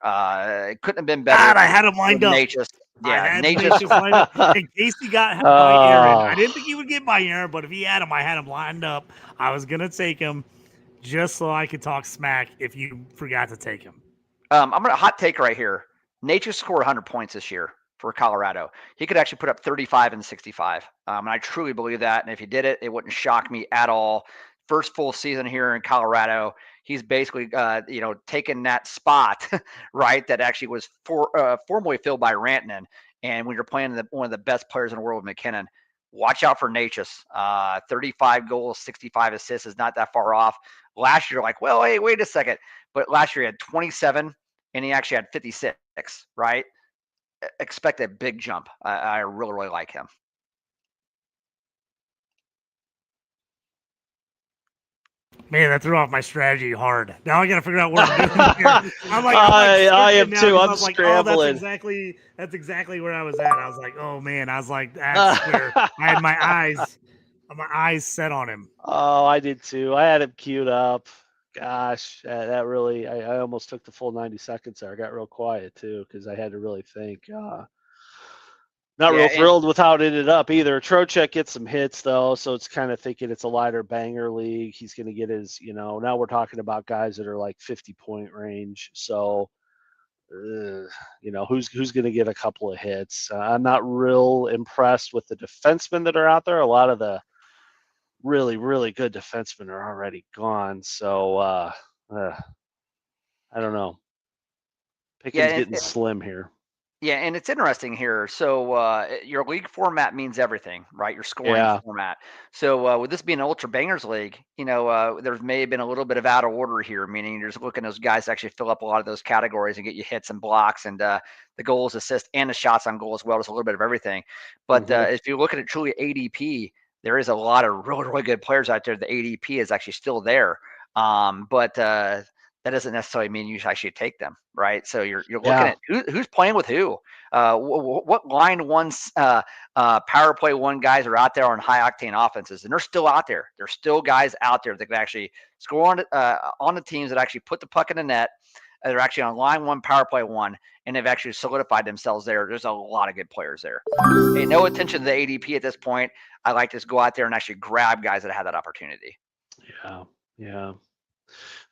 It couldn't have been better. God, I had him lined up. Nature's lined up. In case he got by Aaron. I didn't think he would get by Aaron, but if he had him, I had him lined up. I was going to take him just so I could talk smack if you forgot to take him. I'm going to hot take right here. Nature scored 100 points this year for Colorado. He could actually put up 35 and 65. And I truly believe that. And if he did it, it wouldn't shock me at all. First full season here in Colorado, he's basically, taken that spot, right, that actually was formerly filled by Rantanen. And when you're playing one of the best players in the world with McKinnon, watch out for Natchez. 35 goals, 65 assists is not that far off. Last year, like, well, hey, wait a second. But last year he had 27, and he actually had 56, right? Expect a big jump. I really, really like him. Man, that threw off my strategy hard. Now I got to figure out what I'm doing here. I'm like I am now too. 'cause I I'm was like, oh, scrambling. that's exactly where I was at. I was like, oh man, I was like, that's where I had my eyes set on him. Oh, I did too. I had him queued up. Gosh, that really, I almost took the full 90 seconds there. I got real quiet too because I had to really think. Not Yeah, real and thrilled with how it ended up either. Trocheck gets some hits though, so it's kind of thinking it's a lighter banger league. He's going to get his, now we're talking about guys that are like 50-point range. So, who's going to get a couple of hits? I'm not real impressed with the defensemen that are out there. A lot of the really, really good defensemen are already gone. So, I don't know. yeah, Pickens getting slim here. Yeah, and it's interesting here. So your league format means everything, right? Your scoring Yeah. format. So with this being an ultra bangers league, there may have been a little bit of out of order here, meaning you're just looking at those guys to actually fill up a lot of those categories and get you hits and blocks and the goals, assists, and the shots on goal as well. Just a little bit of everything. But if you look at it truly ADP, there is a lot of really, really good players out there. The ADP is actually still there. But that doesn't necessarily mean you should actually take them, right? So you're looking Yeah. at who's playing with who. What line one's power play one guys are out there on high octane offenses, and they're still out there. There's still guys out there that can actually score on the teams that actually put the puck in the net. They're actually on line one, power play one, and they've actually solidified themselves there. There's a lot of good players there. Hey, no attention to the ADP at this point. I like to go out there and actually grab guys that have that opportunity. Yeah. Yeah.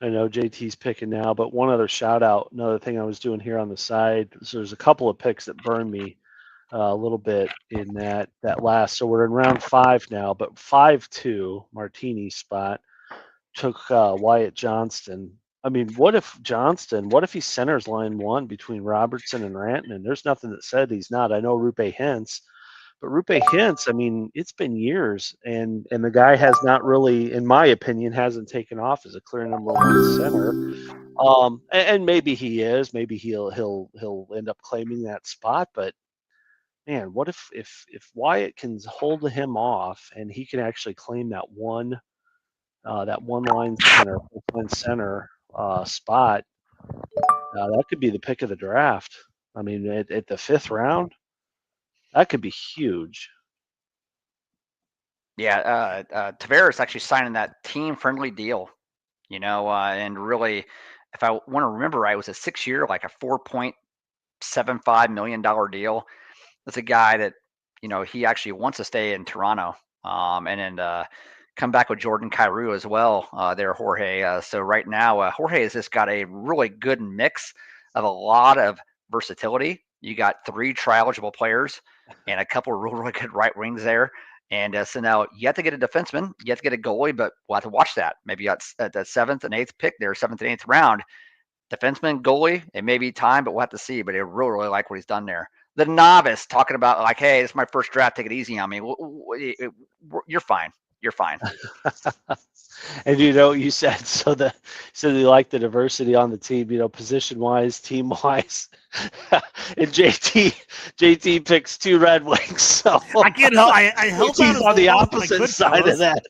I know JT's picking now, but one other shout out, another thing I was doing here on the side. So there's a couple of picks that burned me a little bit in that last. So we're in round 5 now, but 5-2 Martini spot took Wyatt Johnston. I mean, what if he centers line 1 between Robertson and Rantanen? There's nothing that said he's not. I know Rupe Hintz. But Rupe Hintz, I mean, it's been years, and the guy has not really, in my opinion, hasn't taken off as a clear number 1 center. And maybe he is. Maybe he'll end up claiming that spot. But man, what if Wyatt can hold him off and he can actually claim that one line center spot? That could be the pick of the draft. I mean, at the 5th round, that could be huge. Yeah, Tavares actually signing that team-friendly deal, and really, if I want to remember right, it was a 6-year, like a $4.75 million deal. That's a guy that, he actually wants to stay in Toronto, and then come back with Jordan Kyrou as well there, Jorge. So right now, Jorge has just got a really good mix of a lot of versatility. You got 3 tri-eligible players and a couple of really, really good right wings there. And so now you have to get a defenseman, you have to get a goalie, but we'll have to watch that. Maybe at the 7th and 8th pick there, 7th and 8th round, defenseman, goalie, it may be time, but we'll have to see. But I really, really like what he's done there. The novice talking about like, hey, this is my first draft, take it easy on me. You're fine. You're fine. And you said you like the diversity on the team, position wise, team wise. And JT picks 2 Red Wings, so I can't help. I helped out he's on the opposite side of that.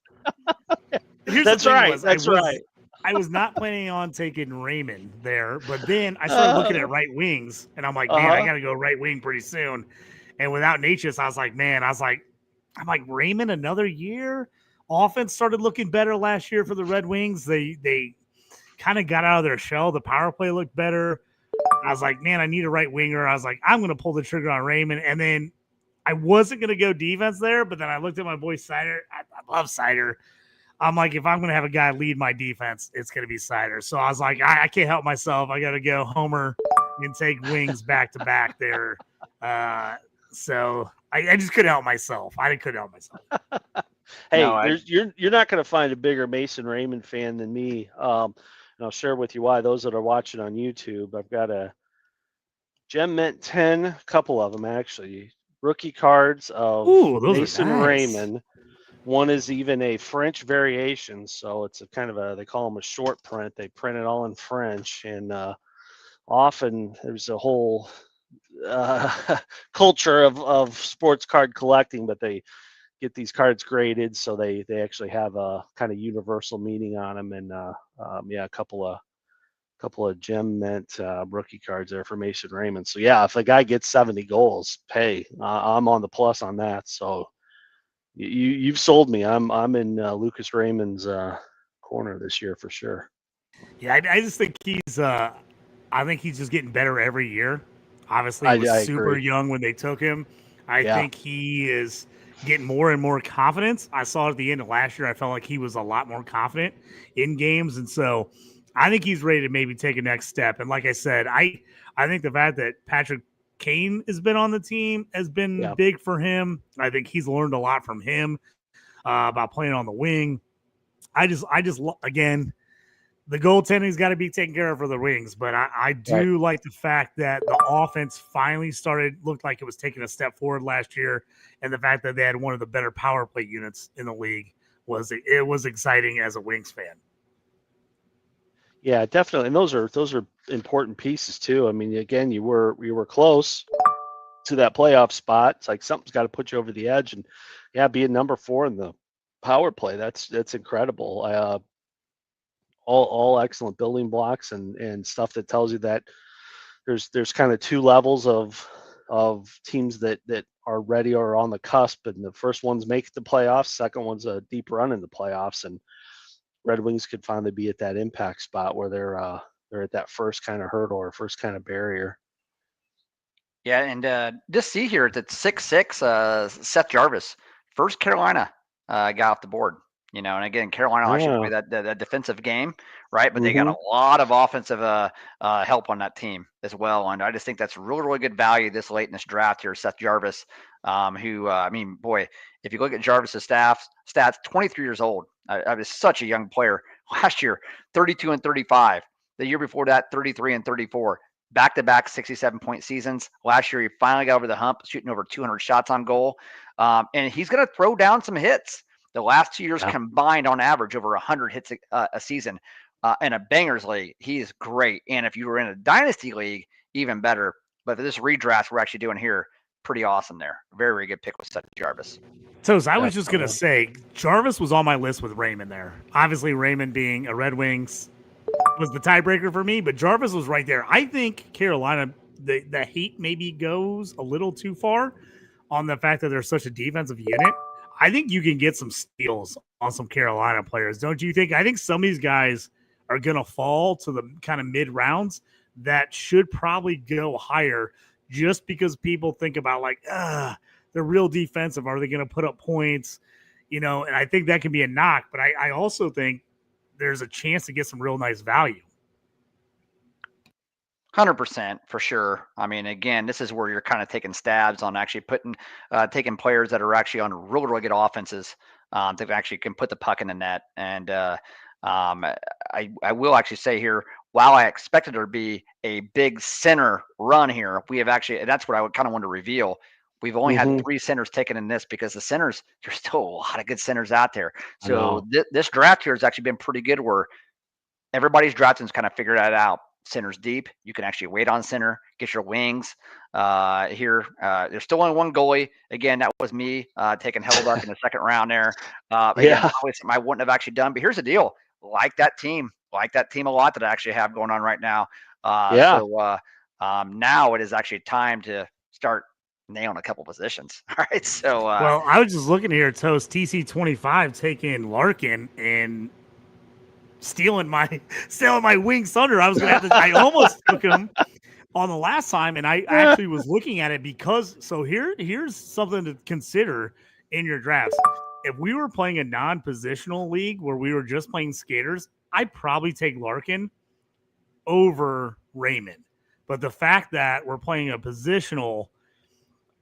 That's right. That's right. I was not planning on taking Raymond there, but then I started looking at right wings, and I'm like, man, I got to go right wing pretty soon. And without Natchez, I was like, I'm like Raymond another year. Offense started looking better last year for the Red Wings. They kind of got out of their shell. The power play looked better. I was like, man, I need a right winger. I was like, I'm going to pull the trigger on Raymond. And then I wasn't going to go defense there, but then I looked at my boy Sider. I love Sider. I'm like, if I'm going to have a guy lead my defense, it's going to be Sider. So I was like, I can't help myself. I got to go homer and take wings back to back there. So I just couldn't help myself. I couldn't help myself. Hey, you're not going to find a bigger Mason Raymond fan than me. And I'll share with you why. Those that are watching on YouTube, I've got a Gem Mint 10, a couple of them actually, rookie cards of Mason Raymond. One is even a French variation, so it's a kind of they call them a short print. They print it all in French, and often there's a whole culture of sports card collecting, but they get these cards graded so they actually have a kind of universal meaning on them, and a couple of gem mint rookie cards there for Mason Raymond. So yeah, if a guy gets 70 goals, hey, I'm on the plus on that. So you've sold me. I'm in Lucas Raymond's corner this year for sure. Yeah, I just think I think he's just getting better every year. Obviously, he was I super agree. young when they took him. I Yeah. think he is getting more and more confidence. I saw at the end of last year, I felt like he was a lot more confident in games. And so I think he's ready to maybe take a next step. And like I said, I think the fact that Patrick Kane has been on the team has been big for him. I think he's learned a lot from him about playing on the wing. I just again, the goaltending's got to be taken care of for the Wings, but I do like the fact that the offense finally looked like it was taking a step forward last year, and the fact that they had one of the better power play units in the league was exciting as a Wings fan. Yeah, definitely, and those are important pieces too. I mean, again, you were close to that playoff spot. It's like something's got to put you over the edge, and being number 4 in the power play, that's incredible. All excellent building blocks and stuff that tells you that there's kind of 2 levels of teams that are ready or on the cusp, and the first ones make the playoffs, second one's a deep run in the playoffs, and Red Wings could finally be at that impact spot where they're at that first kind of hurdle or first kind of barrier. Yeah, and just see here that 6'6", Seth Jarvis, first Carolina guy off the board. And again, Carolina actually play that defensive game, right? But they got a lot of offensive help on that team as well. And I just think that's really, really good value this late in this draft here, Seth Jarvis, who, I mean, boy, if you look at Jarvis's stats, 23 years old. I was such a young player. Last year, 32 and 35. The year before that, 33 and 34. Back-to-back 67-point seasons. Last year, he finally got over the hump, shooting over 200 shots on goal. And he's going to throw down some hits. The last 2 years combined, on average, over 100 hits a season. In a bangers league, he is great. And if you were in a dynasty league, even better. But for this redraft we're actually doing here, pretty awesome there. Very, very good pick with Seth Jarvis. Toast, I was just going to say, Jarvis was on my list with Raymond there. Obviously, Raymond being a Red Wings was the tiebreaker for me, but Jarvis was right there. I think Carolina, the hate maybe goes a little too far on the fact that they're such a defensive unit. I think you can get some steals on some Carolina players, don't you think? I think some of these guys are going to fall to the kind of mid rounds that should probably go higher just because people think about like, they're real defensive. Are they going to put up points? And I think that can be a knock, but I also think there's a chance to get some real nice value. 100% for sure. I mean, again, this is where you're kind of taking stabs on actually taking players that are actually on really, really good offenses that actually can put the puck in the net. And I will actually say here, while I expected there to be a big center run here, we have actually, and that's what I kind of want to reveal. We've only had 3 centers taken in this because the centers, there's still a lot of good centers out there. So this draft here has actually been pretty good where everybody's drafting's kind of figured that out. Center's deep. You can actually wait on center, get your wings here. There's still only one goalie. Again, that was me taking Hellbuck in the second round there. Again, probably something I wouldn't have actually done. But here's the deal. Like that team a lot that I actually have going on right now. So now it is actually time to start nailing a couple positions. All right. So well, I was just looking here, Toast TC25 taking Larkin and stealing my wings thunder. I was gonna have to. I almost took him on the last time, and I actually was looking at it because. So here's something to consider in your drafts. If we were playing a non-positional league where we were just playing skaters, I'd probably take Larkin over Raymond. But the fact that we're playing a positional,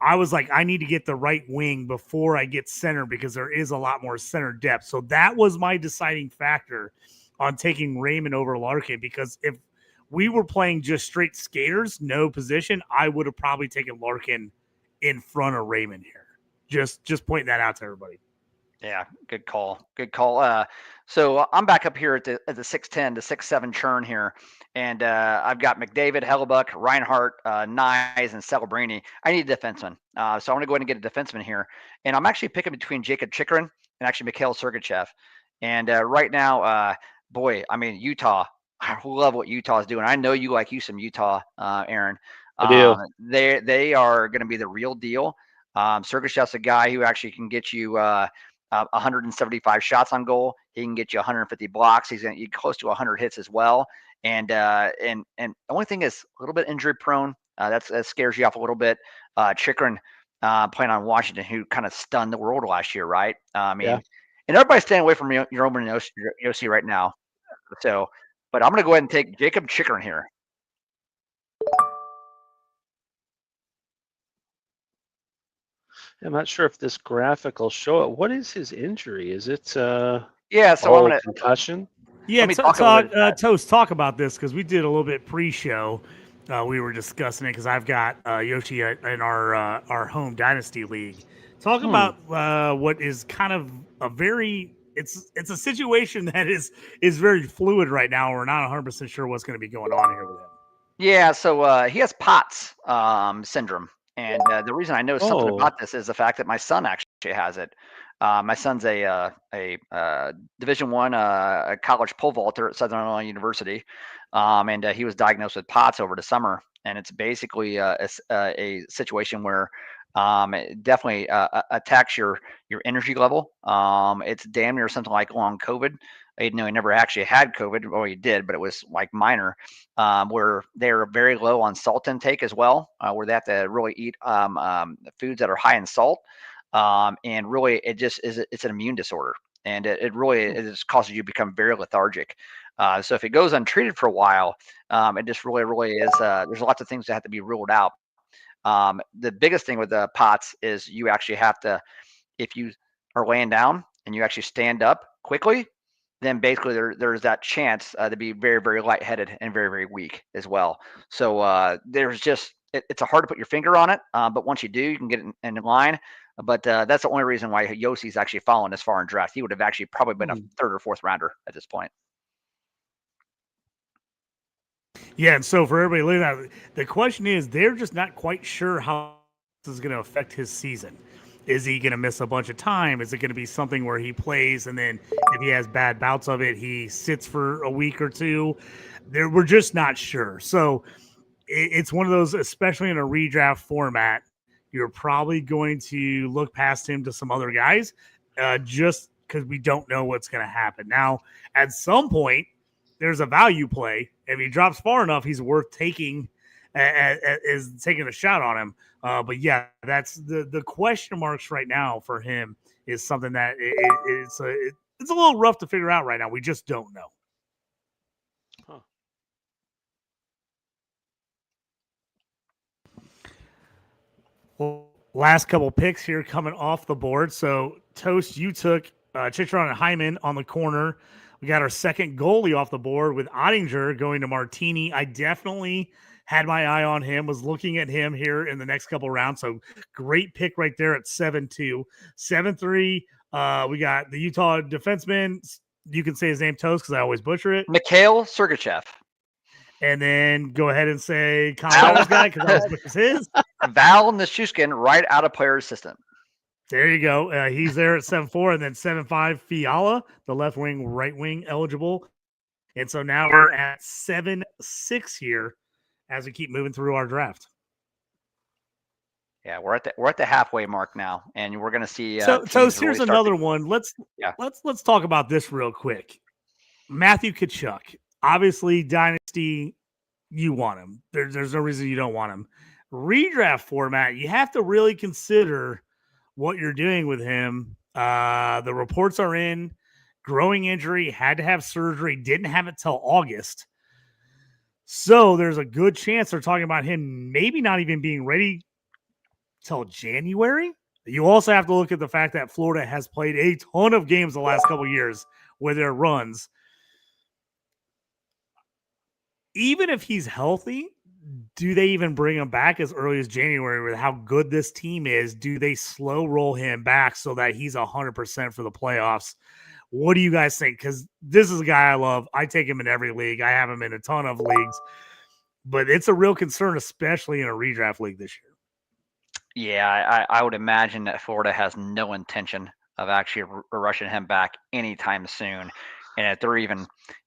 I was like, I need to get the right wing before I get center because there is a lot more center depth. So that was my deciding factor on taking Raymond over Larkin, because if we were playing just straight skaters, no position, I would have probably taken Larkin in front of Raymond here. Just pointing that out to everybody. Yeah, good call. Good call. So I'm back up here at the 6'10 to 6'7 churn here, and I've got McDavid, Hellebuck, Reinhart, Nyes, and Celebrini. I need a defenseman, so I'm going to go ahead and get a defenseman here, and I'm actually picking between Jacob Chikrin and actually Mikhail Sergachev. And right now, boy, I mean Utah. I love what Utah is doing. I know you like you some Utah, Aaron. I do. They are going to be the real deal. Sergachev's a guy who actually can get you 175 shots on goal. He can get you 150 blocks. He's going to get close to 100 hits as well. And the only thing is a little bit injury prone. That scares you off a little bit. Chikrin playing on Washington, who kind of stunned the world last year, right? I mean, Yeah. and everybody's staying away from Roman Yossi right now. So, but I'm going to go ahead and take Jacob Chikrin here. I'm not sure if this graphic will show it. What is his injury? Is it Yeah, so I'm going to concussion? Yeah, Let me talk a little bit about that. Toast, talk about this because we did a little bit pre-show. We were discussing it because I've got Yoshi in our home Dynasty league. Talk about what is kind of a very it's a situation that is very fluid right now. We're not 100% sure what's going to be going on here with him. Yeah, so he has POTS syndrome, and the reason I know something Oh. about this is the fact that my son actually has it. My son's a Division I college pole vaulter at Southern Illinois University, and he was diagnosed with POTS over the summer. And it's basically a situation where it definitely attacks your energy level. It's damn near something like long COVID. Even though he never actually had COVID, well, he did, but it was like minor. Where they're very low on salt intake as well, where they have to really eat foods that are high in salt. And really, it's an immune disorder, and it just causes you to become very lethargic. So if it goes untreated for a while, it just really is. There's lots of things that have to be ruled out. The biggest thing with the POTS is you actually have to, if you are laying down and you actually stand up quickly, then basically there's that chance to be very, very lightheaded and very, very weak as well. So there's just it's hard to put your finger on it, but once you do, you can get it in line. But that's the only reason why Yossi's actually fallen this far in draft. He would have actually probably been a third or fourth rounder at this point. Yeah, and so for everybody looking at it, the question is, they're just not quite sure how this is going to affect his season. Is he going to miss a bunch of time? Is it going to be something where he plays and then if he has bad bouts of it, he sits for a week or two? We're just not sure. So it's one of those, especially in a redraft format, you're probably going to look past him to some other guys just because we don't know what's going to happen. Now, at some point, there's a value play. If he drops far enough, he's worth taking taking a shot on him. But yeah, that's the question marks right now for him is something that it's a little rough to figure out right now. We just don't know. Huh. Well, last couple picks here coming off the board. So Toast, you took Chitron and Hyman on the corner. We got our second goalie off the board with Ottinger going to Martini. I definitely had my eye on him, was looking at him here in the next couple rounds. So great pick right there at 7-2. 7-3, we got the Utah defenseman. You can say his name, Toast, because I always butcher it. Mikhail Sergachev. And then go ahead and say Colorado's guy, because I always butcher his. Val Nichushkin, right out of player assistant. There you go. He's there at 7-4, and then 7-5 Fiala, the left wing, right wing eligible. And so now we're at 7-6 here as we keep moving through our draft. Yeah, we're at the halfway mark now, and we're going to see. So here's really another one. Let's talk about this real quick. Matthew Tkachuk, obviously Dynasty, you want him. There's no reason you don't want him. Redraft format, you have to really consider what you're doing with him. The reports are in. Growing injury, had to have surgery, didn't have it till August. So there's a good chance they're talking about him maybe not even being ready till January. You also have to look at the fact that Florida has played a ton of games the last couple of years with their runs. Even if he's healthy, do they even bring him back as early as January with how good this team is? Do they slow roll him back so that he's 100% for the playoffs? What do you guys think? Because this is a guy I love. I take him in every league. I have him in a ton of leagues. But it's a real concern, especially in a redraft league this year. Yeah, I would imagine that Florida has no intention of actually rushing him back anytime soon. And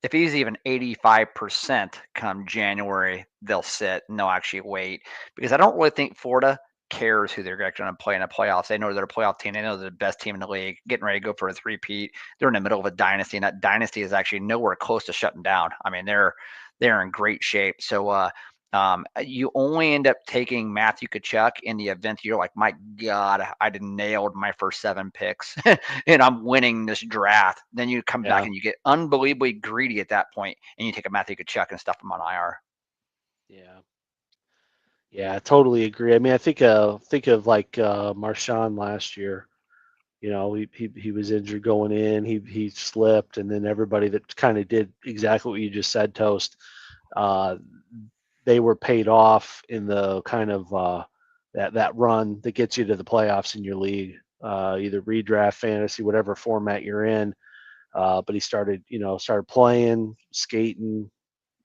if he's even 85% come January, they'll sit and they'll actually wait, because I don't really think Florida cares who they're going to play in the playoffs. They know they're a playoff team. They know they're the best team in the league, getting ready to go for a three-peat. They're in the middle of a dynasty, and that dynasty is actually nowhere close to shutting down. I mean, they're in great shape. So you only end up taking Matthew Tkachuk in the event you're like, my God, I did nailed my first 7 picks and I'm winning this draft. Then you come back and you get unbelievably greedy at that point, and you take a Matthew Tkachuk and stuff him on IR. Yeah, I totally agree. I mean, I think of like Marshawn last year. You know, he was injured going in. He slipped, and then everybody that kind of did exactly what you just said, Toast. They were paid off in the kind of that run that gets you to the playoffs in your league, either redraft, fantasy, whatever format you're in. But he started playing, skating,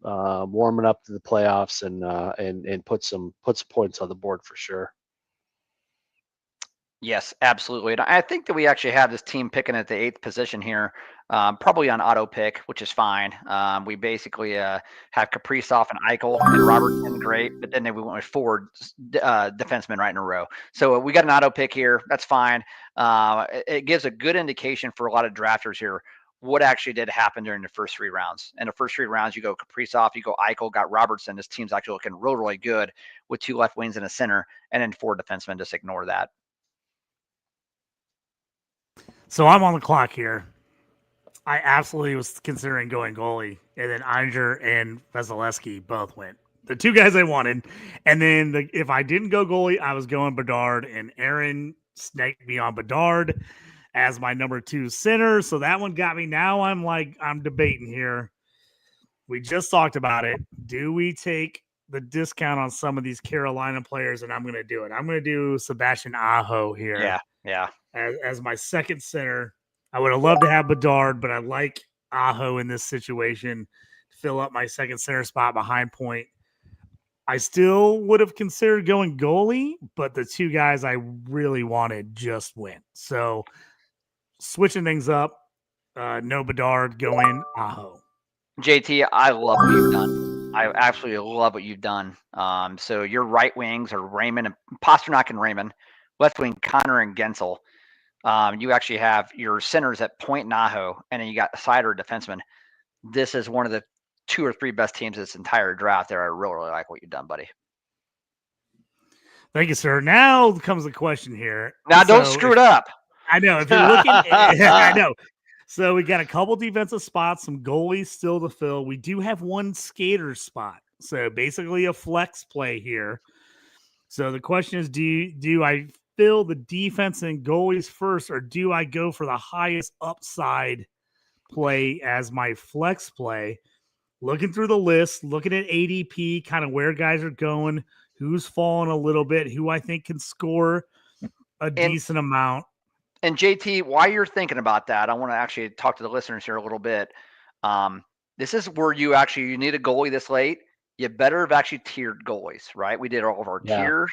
warming up to the playoffs, and put some points on the board for sure. Yes, absolutely. And I think that we actually have this team picking at the 8th position here, probably on auto pick, which is fine. We basically have Kaprizov and Eichel and Robertson, great. But then we went with 4 defensemen right in a row. So we got an auto pick here. That's fine. It gives a good indication for a lot of drafters here what actually did happen during the first 3 rounds. In the first 3 rounds, you go Kaprizov, you go Eichel, got Robertson. This team's actually looking really, really good with 2 left wings and a center, and then 4 defensemen. Just ignore that. So I'm on the clock here. I absolutely was considering going goalie, and then Einger and Vasilevsky both went. The 2 guys I wanted. And then if I didn't go goalie, I was going Bedard, and Aaron snaked me on Bedard as my number 2 center. So that one got me. Now I'm debating here. We just talked about it. Do we take the discount on some of these Carolina players? And I'm going to do it. I'm going to do Sebastian Aho here. Yeah. As my second center. I would have loved to have Bedard, but I like Aho in this situation to fill up my second center spot behind Point. I still would have considered going goalie, but the 2 guys I really wanted just went. So switching things up, no Bedard, going Aho. JT, I love what you've done. I absolutely love what you've done. So your right wings are Raymond and Pasternak and Raymond, left wing Connor and Gensel. You actually have your centers at Point and Aho, and then you got Sider defenseman. This is one of the 2 or 3 best teams this entire draft there. I really, really like what you've done, buddy. Thank you, sir. Now comes the question here. Now, don't screw it up. I know. If you're looking, I know. So we got a couple defensive spots, some goalies still to fill. We do have 1 skater spot. So basically a flex play here. So the question is, do I fill the defense and goalies first, or do I go for the highest upside play as my flex play? Looking through the list, looking at ADP, kind of where guys are going, who's falling a little bit, who I think can score a decent amount. And JT, while you're thinking about that, I want to actually talk to the listeners here a little bit. This is where you need a goalie this late. You better have actually tiered goalies, right? We did all of our tier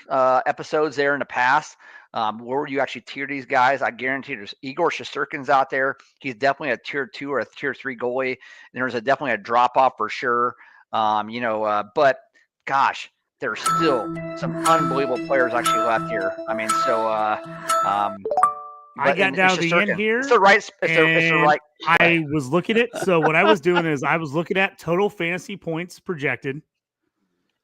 episodes there in the past. Where you actually tier these guys, I guarantee there's Igor Shesterkin's out there. He's definitely a tier 2 or a tier 3 goalie. And there's definitely a drop off for sure. But gosh, there's still some unbelievable players actually left here. I mean, so I got down to the end here. It's the right. I was looking at. So what I was doing is I was looking at total fantasy points projected,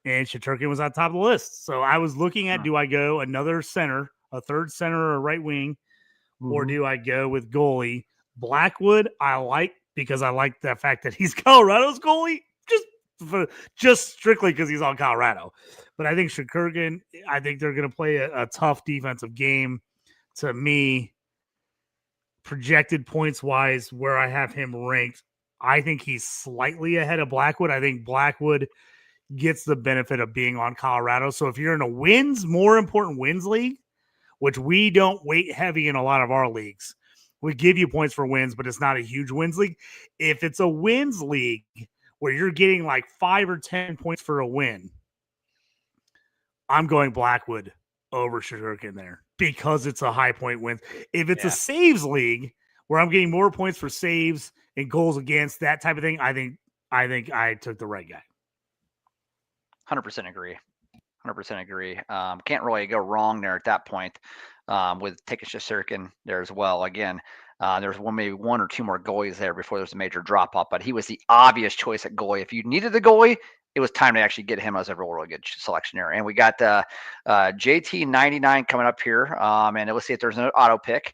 and Shesterkin was on top of the list. So I was looking at, do I go another center, a third center or a right wing, or do I go with goalie? Blackwood, I like because I like the fact that he's Colorado's goalie, just strictly because he's on Colorado. But I think Shesterkin, I think they're going to play a tough defensive game. To me, projected points wise, where I have him ranked, I think he's slightly ahead of Blackwood. I think Blackwood gets the benefit of being on Colorado. So if you're in a more important wins league, which we don't weight heavy in a lot of our leagues, we give you points for wins, but it's not a huge wins league. If it's a wins league where you're getting like 5 or 10 points for a win, I'm going Blackwood over Shadurkin there because it's a high point win. If it's a saves league where I'm getting more points for saves and goals against, that type of thing, I think I took the right guy. 100% agree. 100% agree. Can't really go wrong there at that point with taking Shadurkin there as well. Again, there's maybe one or two more goalies there before there's a major drop off, but he was the obvious choice at goalie. If you needed the goalie, it was time to actually get him as a really good selection there. And we got JT99 coming up here. And let's see if there's an auto pick.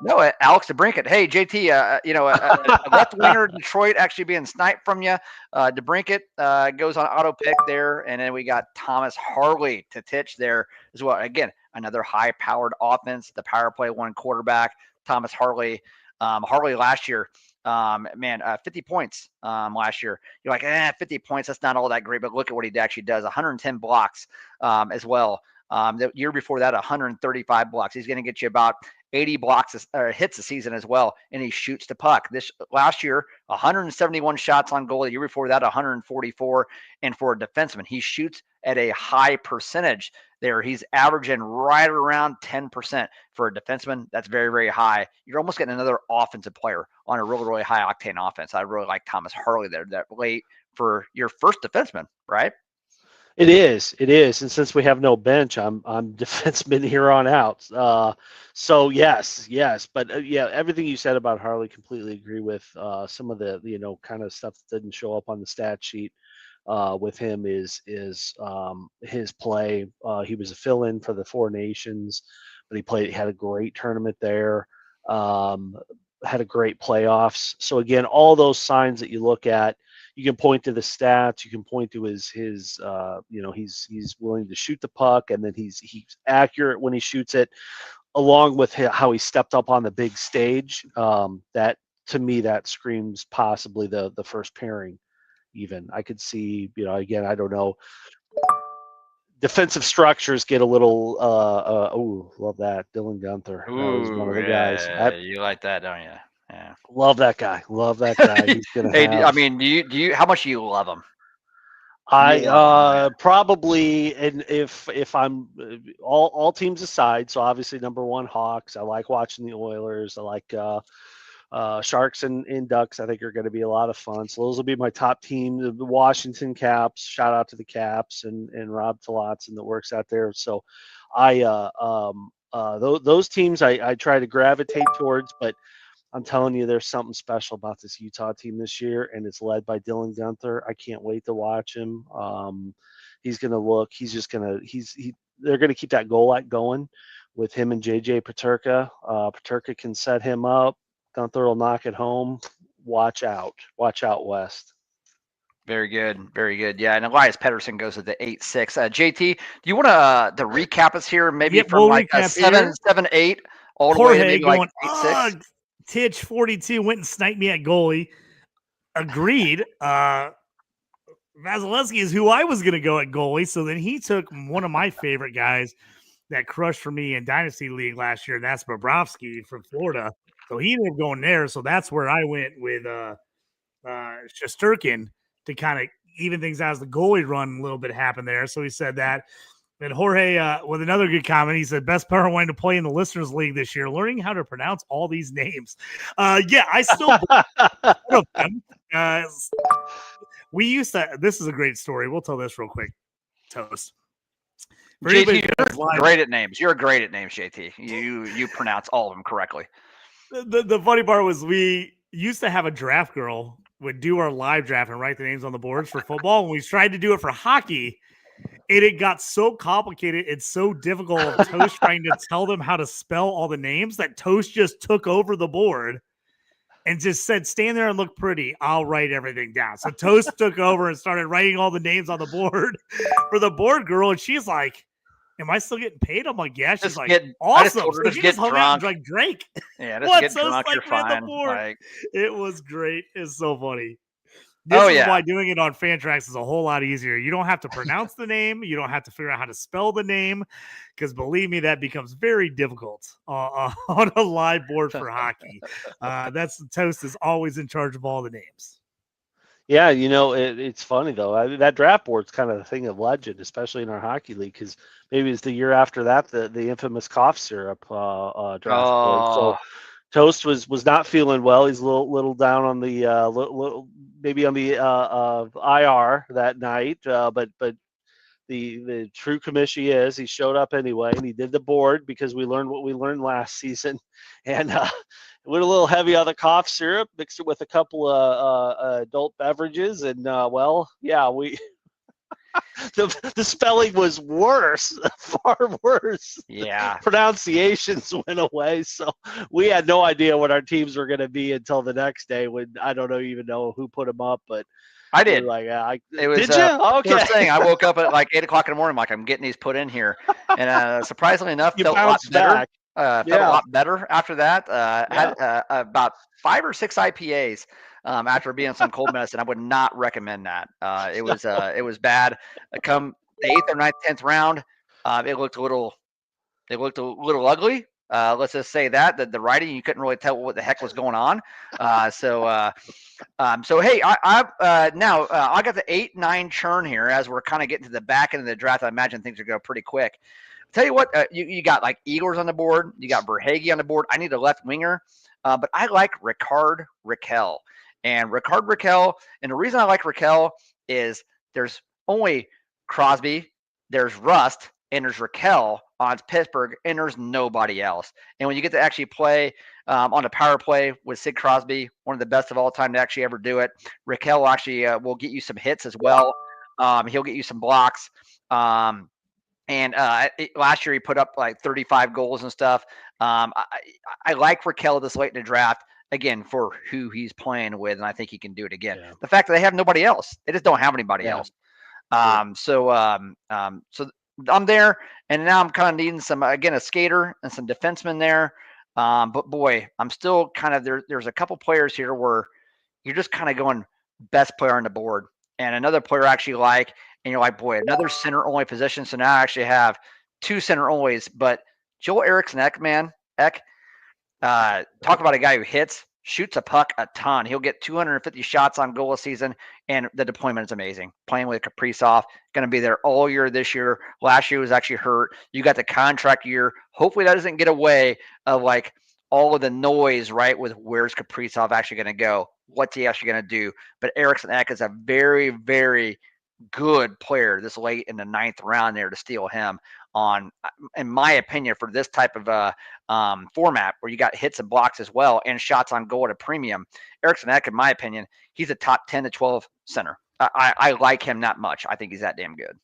No, Alex DeBrincat. Hey, JT, a left winger Detroit actually being sniped from you. DeBrincat goes on auto pick there. And then we got Thomas Harley to Titch there as well. Again, another high-powered offense. The power play one quarterback, Thomas Harley. Harley last year, 50 points last year. You're like, 50 points, that's not all that great. But look at what he actually does. 110 blocks as well. The year before that, 135 blocks. He's going to get you about 80 blocks hits a season as well, and he shoots the puck. This last year, 171 shots on goal. The year before that, 144. And for a defenseman, he shoots at a high percentage there. He's averaging right around 10% for a defenseman. That's very, very high. You're almost getting another offensive player on a really, really high octane offense. I really like Thomas Harley there, that late for your first defenseman, right? It is. And since we have no bench, I'm defenseman here on out. So yes. But everything you said about Harley, completely agree with. Some of the, kind of stuff that didn't show up on the stat sheet with him is his play. He was a fill-in for the Four Nations, but he had a great tournament there. Had a great playoffs. So again, all those signs that you look at, you can point to the stats. You can point to his he's willing to shoot the puck, and then he's accurate when he shoots it, along with how he stepped up on the big stage. That to me, that screams possibly the first pairing. Even I could see, again, I don't know. Defensive structures get a little. Love that Dylan Guenther. That was one of the guys. You like that, don't you? Yeah. Love that guy. He's gonna. Hey, do you? How much do you love him? I probably, and if I'm all teams aside, so obviously number one Hawks. I like watching the Oilers. I like Sharks and Ducks. I think are going to be a lot of fun. So those will be my top team. The Washington Caps. Shout out to the Caps and Rob Talotson that works out there. So those teams I try to gravitate towards, but I'm telling you, there's something special about this Utah team this year, and it's led by Dylan Guenther. I can't wait to watch him. He's going to look. They're going to keep that goal line going with him and JJ Peterka. Peterka can set him up. Guenther will knock it home. Watch out, West. Very good. Yeah, and Elias Pettersson goes to the 8-6. JT, do you want to recap us here? Maybe from like a 7-8 all the way to maybe like 8-6. Titch 42 went and sniped me at goalie. Agreed. Vasilevsky is who I was going to go at goalie. So then he took one of my favorite guys that crushed for me in Dynasty League last year. And that's Bobrovsky from Florida. So he ended up going there. So that's where I went with Shesterkin to kind of even things out as the goalie run a little bit happened there. So he said that. And Jorge, with another good comment, he said, best power wanting to play in the Listeners League this year, learning how to pronounce all these names. I still of them. We used to, this is a great story. We'll tell this real quick, Toast. JT, you're great at names. You're great at names, JT. You pronounce all of them correctly. The funny part was we used to have a draft girl would do our live draft and write the names on the boards for football. When we tried to do it for hockey, it got so complicated. It's so difficult of Toast trying to tell them how to spell all the names that Toast just took over the board and just said, stand there and look pretty. I'll write everything down. So Toast took over and started writing all the names on the board for the board girl. And she's like, am I still getting paid? I'm like, yeah. She's awesome. So she just hung out like Drake. Yeah, just get drunk, you're fine. It was great. It's so funny. This Oh, is yeah. why doing it on Fantrax is a whole lot easier. You don't have to pronounce the name. You don't have to figure out how to spell the name, because believe me, that becomes very difficult on a live board for hockey. Toast is always in charge of all the names. Yeah, it's funny though. That draft board's kind of a thing of legend, especially in our hockey league, because maybe it's the year after that the infamous cough syrup draft board. So Oh, Toast was not feeling well. He's a little down on the little maybe on the IR that night, but the true commish is. He showed up anyway, and he did the board because we learned what we learned last season, and went a little heavy on the cough syrup, mixed it with a couple of adult beverages, and we the spelling was worse, far worse. yeah. Pronunciations went away, so we had no idea what our teams were going to be until the next day when I don't even know who put them up, but I did. like, It was, did you? Okay. First thing, I woke up at like 8 o'clock in the morning, like I'm getting these put in here, and surprisingly enough, You felt a lot bounced better. back. Felt a lot better after that. Had about 5 or 6 IPAs after being on some cold medicine. I would not recommend that. It was bad. Come the 8th or 9th, 10th round, it looked a little ugly. Let's just say that the writing, you couldn't really tell what the heck was going on. So hey, I got the 8-9 churn here as we're kind of getting to the back end of the draft. I imagine things are going pretty quick. Tell you what, you got like Eagles on the board. You got Verhage on the board. I need a left winger, but I like Ricard Raquel. And Ricard Raquel, and the reason I like Raquel is there's only Crosby, there's Rust, and there's Raquel on Pittsburgh, and there's nobody else. And when you get to actually play on a power play with Sid Crosby, one of the best of all time to actually ever do it, Raquel actually will get you some hits as well. He'll get you some blocks. Last year he put up like 35 goals and stuff. I like Raquel this late in the draft, again, for who he's playing with, and I think he can do it again. Yeah. The fact that they have nobody else, they just don't have anybody else. So I'm there, and now I'm kind of needing a skater and some defensemen there. But boy, I'm still kind of there. There's a couple players here where you're just kind of going best player on the board, and another player I actually like, and you're like, boy, another center only position. So now I actually have 2 center onlys. But Joel Eriksson Ek, talk about a guy who shoots a puck a ton. He'll get 250 shots on goal a season, and the deployment is amazing. Playing with Kaprizov, going to be there all year this year. Last year was actually hurt. You got the contract year. Hopefully that doesn't get away of like all of the noise, right, with where's Kaprizov actually going to go, what's he actually going to do. But Eriksson Ek is a very, very good player this late in the 9th round there to steal him on, in my opinion, for this type of format where you got hits and blocks as well and shots on goal at a premium. Eriksson Ek, in my opinion, he's a top 10 to 12 center. I like him that much. I think he's that damn good.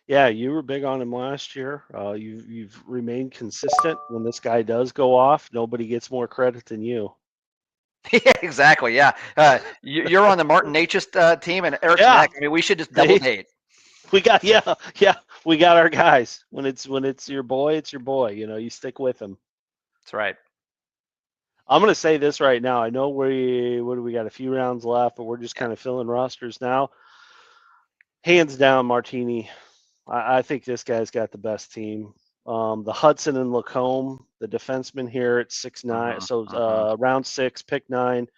Yeah, you were big on him last year. You've remained consistent. When this guy does go off, nobody gets more credit than you. Yeah, exactly. Yeah, you're on the Martin Natchez team, and Eriksson Ek. I mean, we should just double date. We got we got our guys. When it's your boy, it's your boy. You stick with him. That's right. I'm gonna say this right now. I know we got a few rounds left, but we're just kind of filling rosters now. Hands down, Martini. I think this guy's got the best team. The Hudson and Lacombe, the defenseman here at 6'9", so round 6, pick 9,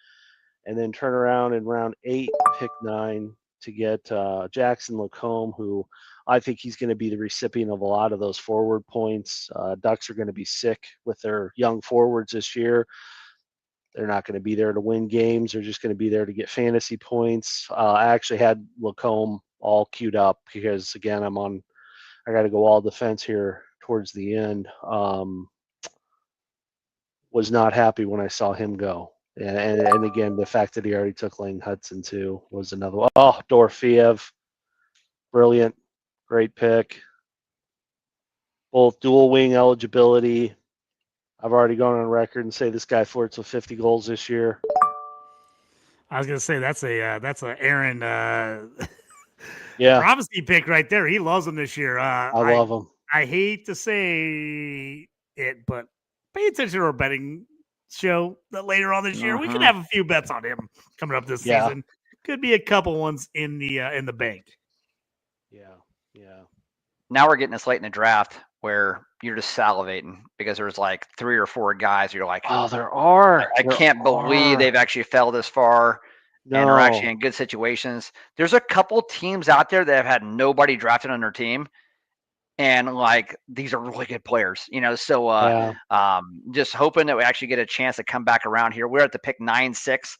and then turn around in round 8, pick 9 to get Jackson Lacombe, who I think he's going to be the recipient of a lot of those forward points. Ducks are going to be sick with their young forwards this year. They're not going to be there to win games. They're just going to be there to get fantasy points. I actually had Lacombe all queued up because, again, I got to go all defense here towards the end. Was not happy when I saw him go. And again, the fact that he already took Lane Hudson too was another one. Oh, Dorofeev, brilliant, great pick. Both dual wing eligibility. I've already gone on record and say this guy flirts with 50 goals this year. I was gonna say that's a Aaron yeah prophecy pick right there. He loves him this year. I love him. I hate to say it, but pay attention to our betting show that later on this year. We could Mhm. have a few bets on him coming up this Yeah. season. Could be a couple ones in the bank. Yeah. Now we're getting this late in the draft where you're just salivating because there's like 3 or 4 guys. You're like, Oh, there are. I can't believe they've actually fell this far and are actually in good situations. There's a couple teams out there that have had nobody drafted on their team. And like these are really good players, So just hoping that we actually get a chance to come back around here. We're at the pick 9-6,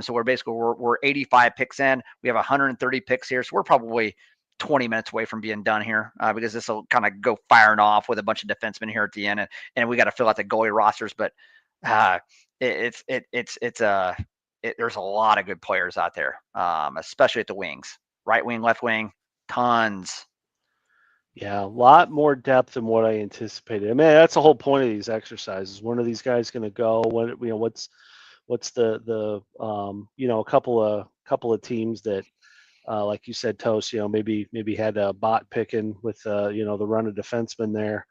so we're 85 picks in. We have 130 picks here, so we're probably 20 minutes away from being done here because this will kind of go firing off with a bunch of defensemen here at the end, and we got to fill out the goalie rosters. But there's a lot of good players out there, especially at the wings, right wing, left wing, tons. Yeah, a lot more depth than what I anticipated. I mean, that's the whole point of these exercises. When are these guys going to go? What's the a couple of teams that, like you said, Toast, maybe had a bot picking with the run of defensemen there.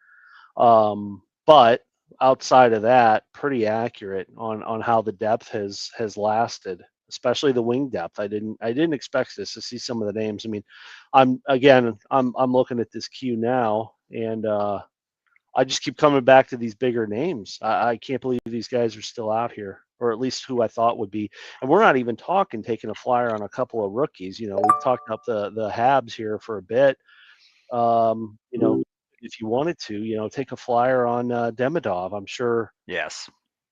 But outside of that, pretty accurate on how the depth has lasted, especially the wing depth. I didn't expect this to see some of the names. I mean, I'm looking at this queue now, and I just keep coming back to these bigger names. I can't believe these guys are still out here, or at least who I thought would be. And we're not even taking a flyer on a couple of rookies. We've talked up the Habs here for a bit. If you wanted to, take a flyer on Demidov. I'm sure. Yes.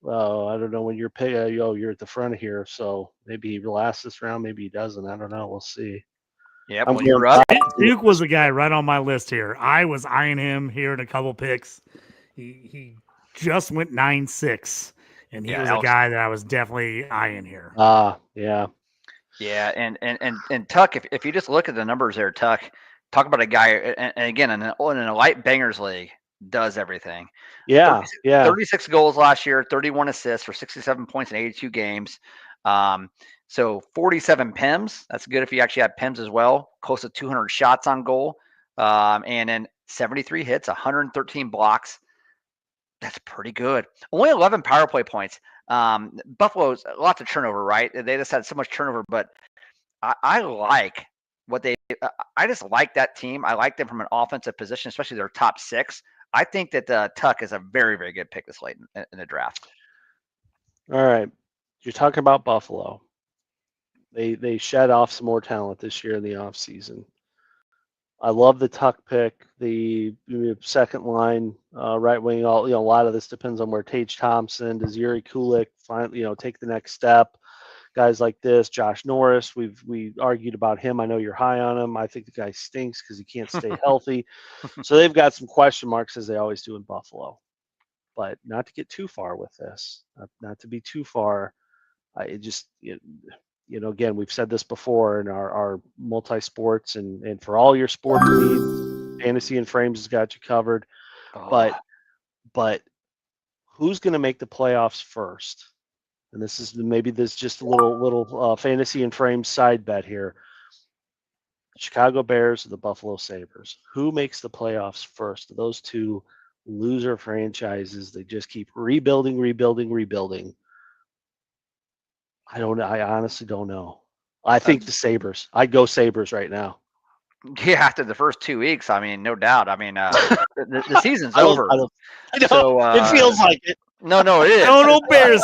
I don't know when you're you're at the front of here, so maybe he lasts this round, maybe he doesn't. I don't know. We'll see. Yeah, well, you're up. Duke was a guy right on my list here. I was eyeing him here in a couple picks. He just went 9-6, and he was a guy that I was definitely eyeing here. Yeah. Yeah, and Tuck, if you just look at the numbers there, Tuck, talk about a guy, and again, in a light bangers league, does everything. Yeah, 36 goals last year, 31 assists for 67 points in 82 games. So 47 PIMs. That's good if you actually have PIMs as well. Close to 200 shots on goal. And then 73 hits, 113 blocks. That's pretty good. Only 11 power play points. Buffalo's lots of turnover, right? They just had so much turnover, but I like what I just like that team. I like them from an offensive position, especially their top 6. I think that Tuck is a very, very good pick this late in the draft. All right. You're talking about Buffalo. They shed off some more talent this year in the offseason. I love the Tuck pick, the second line, right wing. A lot of this depends on where Tage Thompson, does Yuri Kulik finally, take the next step. Guys like this, Josh Norris, we argued about him. I know you're high on him. I think the guy stinks because he can't stay healthy. So they've got some question marks, as they always do in Buffalo. But not to get too far with this, not to be too far. Again, we've said this before in our multi-sports and for all your sports needs, Fantasy and Frames has got you covered. Oh. But who's going to make the playoffs first? And this is just a little Fantasy and Frames side bet here. Chicago Bears or the Buffalo Sabres? Who makes the playoffs first? Those two loser franchises, they just keep rebuilding. I don't know. I honestly don't know. I think the Sabres. I'd go Sabres right now. Yeah, after the first 2 weeks, I mean, no doubt. I mean, the season's over. I know. So, it feels like it. No, it is. Total Bears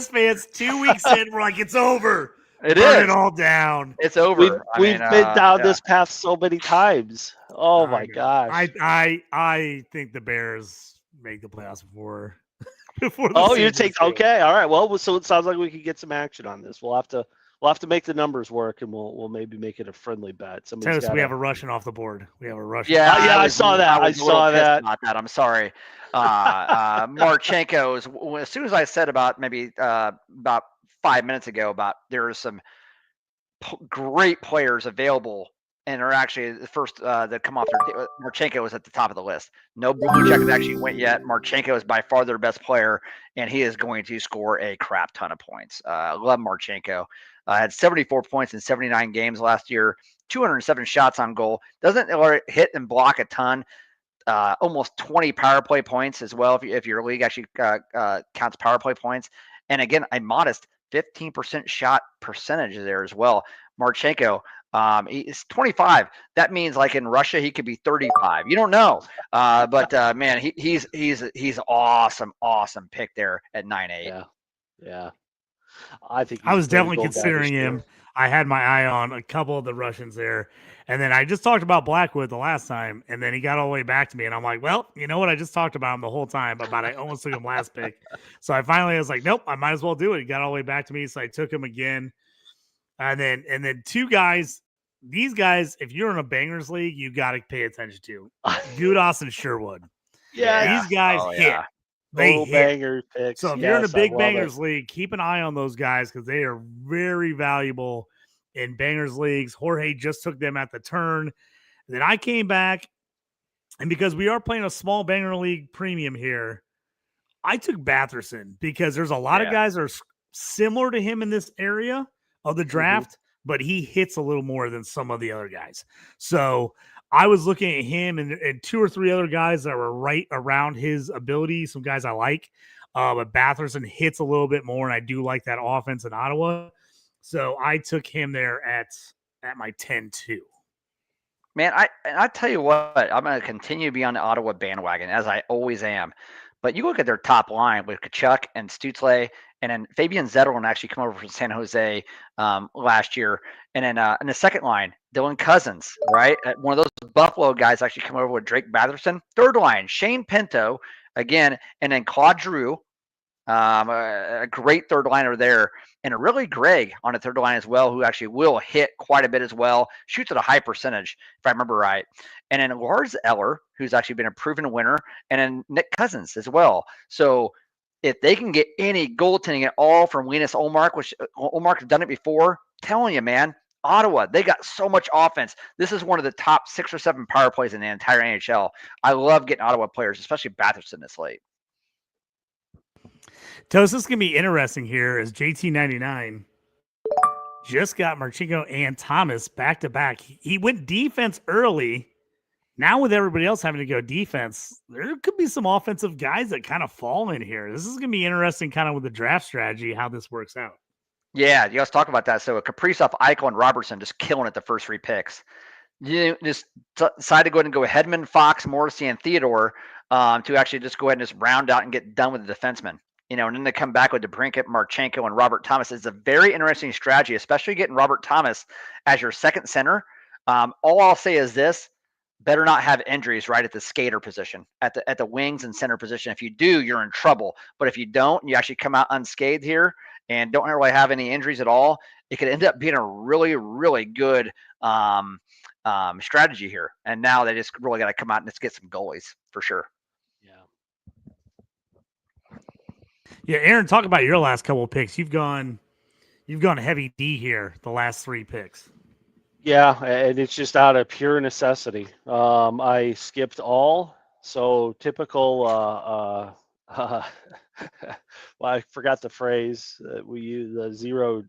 fans. 2 weeks in, we're like, it's over. Burn it all down. It's over. We've been down this path so many times. Oh my gosh. I think the Bears make the playoffs before. Okay. All right. Well, so it sounds like we could get some action on this. We'll have to make the numbers work, and we'll maybe make it a friendly bet. Toast, we have a Russian off the board. We have a Russian. Yeah, I saw that. I saw that. About that. I'm sorry. Marchenko as soon as I said about about 5 minutes ago about there are some great players available and are actually the first that come off their Marchenko was at the top of the list. No blue check has actually went yet. Marchenko is by far their best player, and he is going to score a crap ton of points. Love Marchenko. Had 74 points in 79 games last year, 207 shots on goal. Doesn't hit and block a ton. almost 20 power play points as well if your league actually counts power play points. And again, a modest 15% shot percentage there as well. Marchenko, he's 25. That means like in Russia, he could be 35. You don't know. But man, he's awesome pick there at 9.8. Yeah. Yeah. I think I he's was a definitely critical guy this considering year. him. I had my eye on a couple of the Russians there. And then I just talked about Blackwood the last time, and then he got all the way back to me. And I'm like, well, you know what? I just talked about him the whole time, but I almost took him last pick. So I finally was like, nope, I might as well do it. He got all the way back to me. So I took him again. And then two guys, these guys, if you're in a bangers league, you got to pay attention to Gudas and Sherwood. Yeah. These guys hit. Yeah. They Total hit. banger picks. So if you're in a Yes, I big love bangers it. league, keep an eye on those guys because they are very valuable in bangers leagues. Jorge just took them at the turn. Then I came back, and because we are playing a small banger league premium here, I took Batherson because there's a lot of guys that are similar to him in this area of the draft, but he hits a little more than some of the other guys. So I was looking at him and two or three other guys that were right around his ability, some guys I like. But Batherson hits a little bit more, and I do like that offense in Ottawa. So I took him there at my 10-2. Man, I tell you what, I'm going to continue to be on the Ottawa bandwagon as I always am. But you look at their top line with Kachuk and Stutzle, and then Fabian Zetterlund actually come over from San Jose last year. And then in the second line, Dylan Cousins, right? One of those Buffalo guys actually come over with Drake Batherson. Third line, Shane Pinto again, and then Claude Giroux, a great third liner there. And really Greg on the third line as well, who actually will hit quite a bit as well, shoots at a high percentage, if I remember right. And then Lars Eller, who's actually been a proven winner, and then Nick Cousins as well. So if they can get any goaltending at all from Linus Ullmark, which Ullmark has done it before, telling you, man, Ottawa, they got so much offense. This is one of the top 6 or 7 power plays in the entire NHL. I love getting Ottawa players, especially Batherson this late. Toast, this is going to be interesting here as JT99 just got Marchenko and Thomas back to back. He went defense early. Now with everybody else having to go defense, there could be some offensive guys that kind of fall in here. This is going to be interesting kind of with the draft strategy, how this works out. Yeah, you guys talk about that. So Kaprizov, Eichel, and Robertson just killing it the first 3 picks. You just decide to go ahead and go Hedman, Fox, Morrissey, and Theodore to actually just go ahead and just round out and get done with the defensemen. And then they come back with DeBrincat, Marchenko, and Robert Thomas. It's a very interesting strategy, especially getting Robert Thomas as your second center. All I'll say is this: better not have injuries right at the skater position, at the wings and center position. If you do, you're in trouble. But if you don't, you actually come out unscathed here and don't really have any injuries at all, it could end up being a really, really good strategy here. And now they just really got to come out and just get some goalies for sure. Yeah, Aaron, talk about your last couple of picks. You've gone heavy D here the last 3 picks. Yeah, and it's just out of pure necessity. I skipped all, so typical. Well, I forgot the phrase that we use. Zero.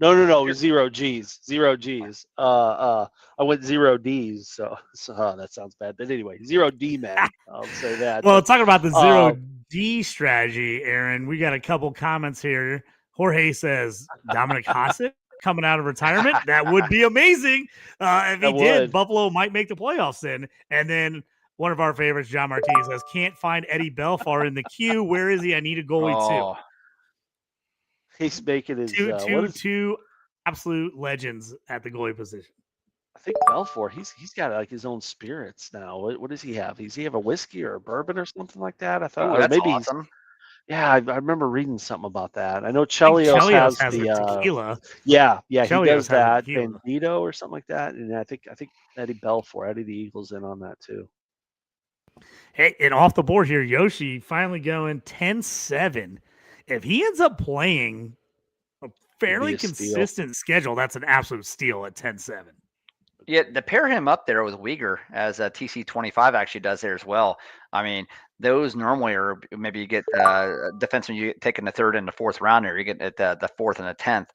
No, zero G's. Zero G's. I went 0 D's, so that sounds bad. But anyway, 0 D man. I'll say that. Well, talking about the 0 D strategy, Aaron, we got a couple comments here. Jorge says Dominic Hasek coming out of retirement. That would be amazing. If he did, Buffalo might make the playoffs then. And then one of our favorites, John Martinez, says, can't find Eddie Belfour in the queue. Where is he? I need a goalie too. He's making his two absolute legends at the goalie position. I think Belfour, he's got like his own spirits now. What does he have? Does he have a whiskey or a bourbon or something like that? I thought that's maybe awesome. Yeah, I remember reading something about that. I know Chelios has the tequila. Yeah, Chelios he does that. Bandito Bandito or something like that. And I think Eddie Belfour, Eddie the Eagles in on that too. Hey, and off the board here, Yoshi finally going 10-7. If he ends up playing a fairly consistent schedule, that's an absolute steal at 10-7. Yeah, to pair him up there with Uyghur, as TC25 actually does there as well. I mean, those normally are maybe you get defensemen you get taken the 3rd and the 4th rounder. You get at the 4th and the 10th.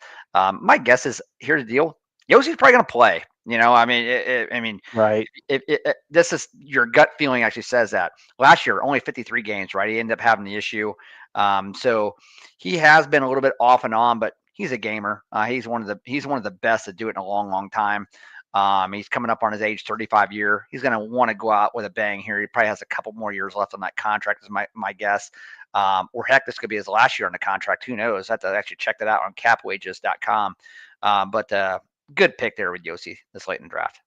My guess is here's the deal: Yossi's probably going to play. I mean, Right. this is your gut feeling actually says that. Last year, only 53 games, right? He ended up having the issue. So he has been a little bit off and on, but he's a gamer. He's one of the best to do it in a long, long time. He's coming up on his age 35 year. He's going to want to go out with a bang here. He probably has a couple more years left on that contract, is my guess. Or heck, this could be his last year on the contract. Who knows? I have to actually check that out on capwages.com. But good pick there with Yossi this late in the draft.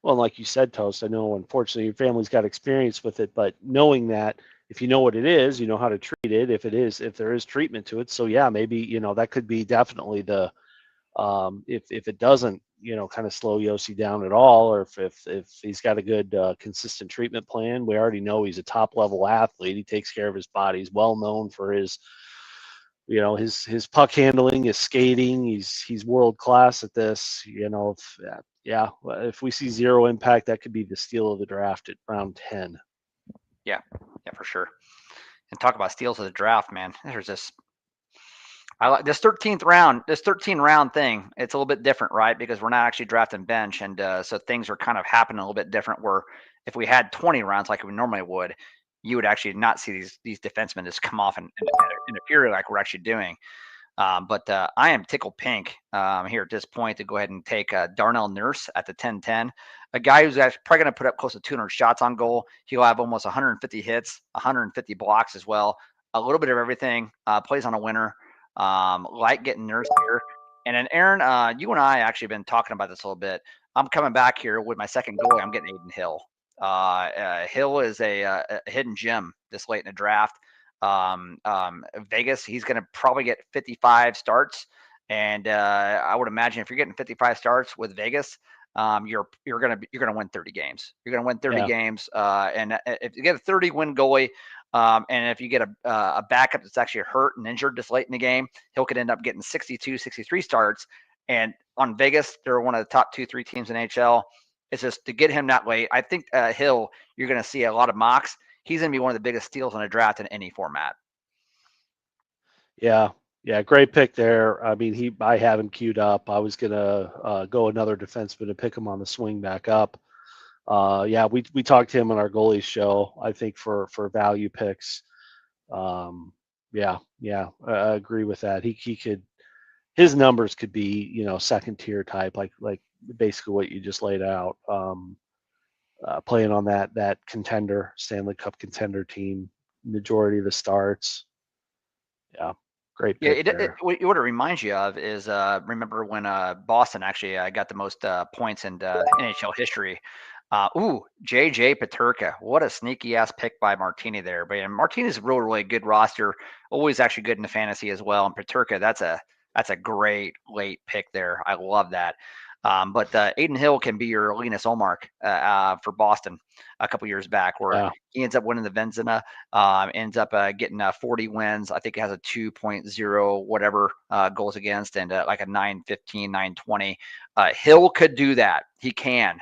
Well, like you said, Toast, I know unfortunately your family's got experience with it, but knowing that if you know what it is, you know how to treat it, if there is treatment to it. So yeah, maybe, that could be definitely the if it doesn't, kind of slow Yossi down at all, or if he's got a good consistent treatment plan. We already know he's a top level athlete. He takes care of his body. He's well known for his his puck handling, his skating. He's world class at this. If we see zero impact, that could be the steal of the draft at round 10. Yeah, for sure. And talk about steals of the draft, man. There's this. I like this 13th round. This 13-round thing. It's a little bit different, right? Because we're not actually drafting bench, and so things are kind of happening a little bit different. Where if we had 20 rounds like we normally would, you would actually not see these defensemen just come off in a fury like we're actually doing. But I am tickled pink here at this point to go ahead and take Darnell Nurse at the 10-10, a guy who's actually probably going to put up close to 200 shots on goal. He'll have almost 150 hits, 150 blocks as well, a little bit of everything. Plays on a winner, like getting Nurse here. And then Aaron, you and I actually been talking about this a little bit. I'm coming back here with my second goalie. I'm getting Aiden Hill. Hill is a hidden gem this late in the draft. Vegas, he's going to probably get 55 starts, and I would imagine if you're getting 55 starts with Vegas, you're going to win 30 games. You're going to win 30 games, and if you get a 30-win goalie, and if you get a backup that's actually hurt and injured this late in the game, Hill could end up getting 62, 63 starts. And on Vegas, they're one of the top 2-3 teams in NHL. It's just to get him that way. I think Hill, you're going to see a lot of mocks. He's going to be one of the biggest steals in a draft in any format. Yeah, great pick there. I mean, I have him queued up. I was going to go another defenseman to pick him on the swing back up. We talked to him on our goalies show, I think, for value picks. I agree with that. He could, his numbers could be, second tier type, like basically what you just laid out. Playing on that contender, Stanley Cup contender team, majority of the starts. Yeah, great pick there. What it reminds you of is remember when Boston actually got the most points in NHL history. JJ Peterka. What a sneaky ass pick by Martini there. But Martini's a really good roster. Always actually good in the fantasy as well. And Peterka, that's a great late pick there. I love that. But Aiden Hill can be your Linus Ullmark for Boston a couple years back, where he ends up winning the Vezina, ends up getting 40 wins. I think it has a 2.0 whatever goals against, and like a 915, 920. Hill could do that. He can.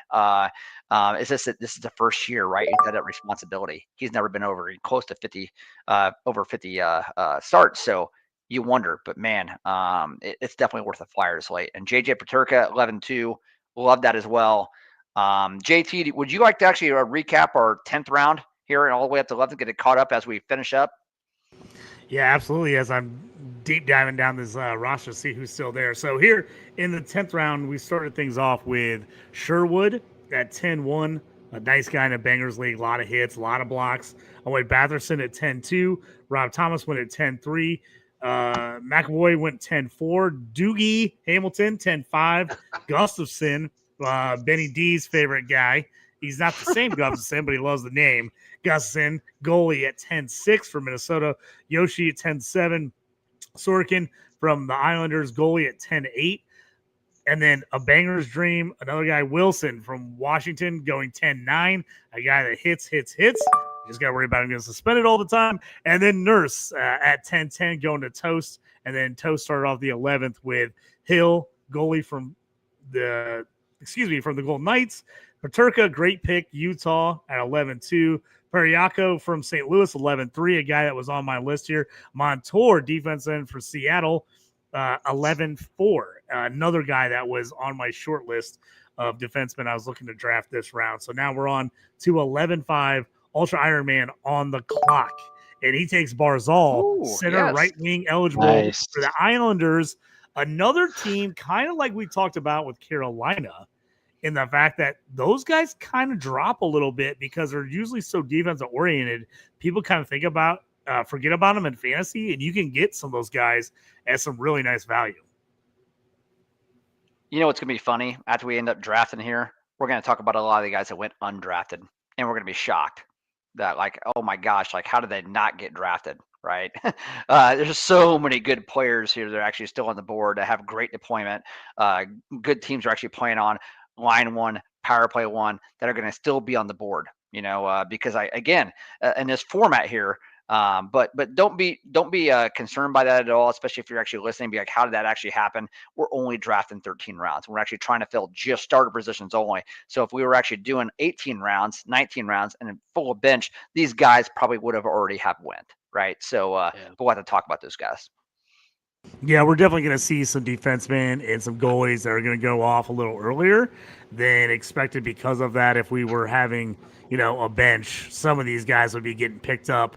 It's just that this is the first year, right? He's got that responsibility. He's never been close to 50, over 50 starts. So you wonder, but man, it's definitely worth a flyer this late. And JJ Peterka, 11-2, love that as well. JT, would you like to actually recap our 10th round here and all the way up to 11th, get it caught up as we finish up? Yeah, absolutely. As I'm deep diving down this roster to see who's still there. So here in the 10th round, we started things off with Sherwood at 10-1, a nice guy in a bangers league, a lot of hits, a lot of blocks. Wade Batherson at 10-2, Rob Thomas went at 10-3. McAvoy went 10-4. Doogie Hamilton 10-5. Gustafson, Benny D's favorite guy. He's not the same Gustafson, but he loves the name. Gustafson, goalie at 10-6 for Minnesota. Yoshi at 10-7. Sorkin from the Islanders, goalie at 10-8. And then a banger's dream, another guy, Wilson from Washington, going 10-9. A guy that hits. Just got to worry about him getting suspended all the time. And then Nurse at 10-10 going to Toast. And then Toast started off the 11th with Hill, goalie from the Golden Knights. Peterka, great pick, Utah at 11-2. Periaco from St. Louis, 11-3, a guy that was on my list here. Montour, defense end for Seattle, 11-4. Another guy that was on my short list of defensemen I was looking to draft this round. So now we're on to 11-5, Ultra Iron Man on the clock. And he takes Barzal, Ooh, center, yes. right wing eligible Nice. for the Islanders. Another team, kind of like we talked about with Carolina, in the fact that those guys kind of drop a little bit because they're usually so defensive oriented. People kind of forget about them in fantasy, and you can get some of those guys at some really nice value. You know what's going to be funny? After we end up drafting here, we're going to talk about a lot of the guys that went undrafted, and we're going to be shocked that, like, oh my gosh, like, how did they not get drafted, right? There's so many good players here that are actually still on the board that have great deployment. Good teams are actually playing on line one, power play one, that are going to still be on the board, because in this format here, but don't be concerned by that at all, especially if you're actually listening. Be like, how did that actually happen? We're only drafting 13 rounds. We're actually trying to fill just starter positions only. So if we were actually doing 18 rounds, 19 rounds, and full of bench, these guys probably would have already have went, right? So but we'll have to talk about those guys. Yeah, we're definitely going to see some defensemen and some goalies that are going to go off a little earlier than expected because of that. If we were having, a bench, some of these guys would be getting picked up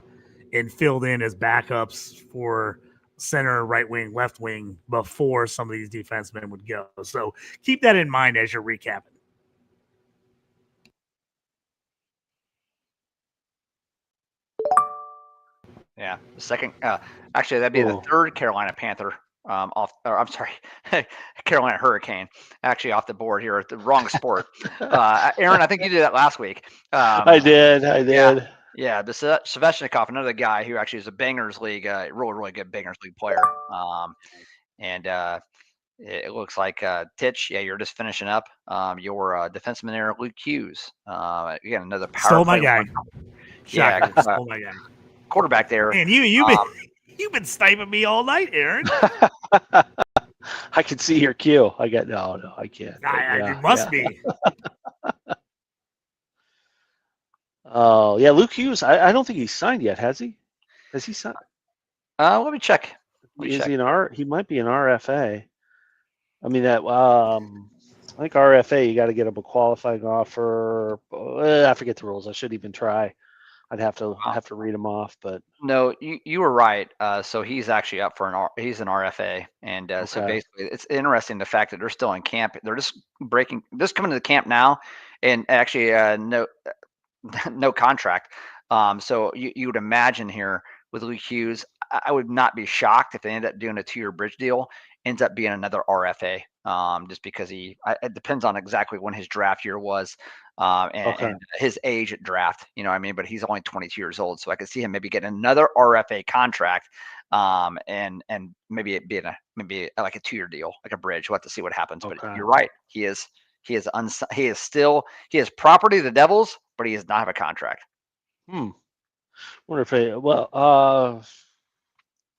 and filled in as backups for center, right wing, left wing before some of these defensemen would go. So keep that in mind as you're recapping. Yeah, the second, actually, that'd be the third Carolina Panther Carolina Hurricane, actually off the board here. The wrong sport. Aaron, I think you did that last week. I did. Yeah, but Sveshnikov, another guy who actually is a Bangers League, really, really good Bangers League player. And it looks like Titch, you're just finishing up your defenseman there, Luke Hughes. Again, another power Stole my play guy. one. Shocking. Stole my guy. Quarterback there. And you've been sniping me all night, Aaron. I can see your queue. I can't. It must be. Oh, yeah, Luke Hughes. I don't think he's signed yet, has he? Has he signed? Let me check. Is he he might be an RFA. I mean that. I think RFA. You got to get him a qualifying offer. I forget the rules. I shouldn't even try. I'd have to read them off, but no, you were right. So he's actually up for he's an RFA, and so basically, it's interesting the fact that they're still in camp. They're just coming to the camp now, and actually no contract. So you would imagine here with Luke Hughes, I would not be shocked if they end up doing a 2-year bridge deal, ends up being another RFA, just because it depends on exactly when his draft year was, and his age at draft, but he's only 22 years old. So I could see him maybe getting another RFA contract, and maybe it being like a 2-year deal, like a bridge. We'll have to see what happens, but you're right. He is property of the Devils, but he does not have a contract. Wonder if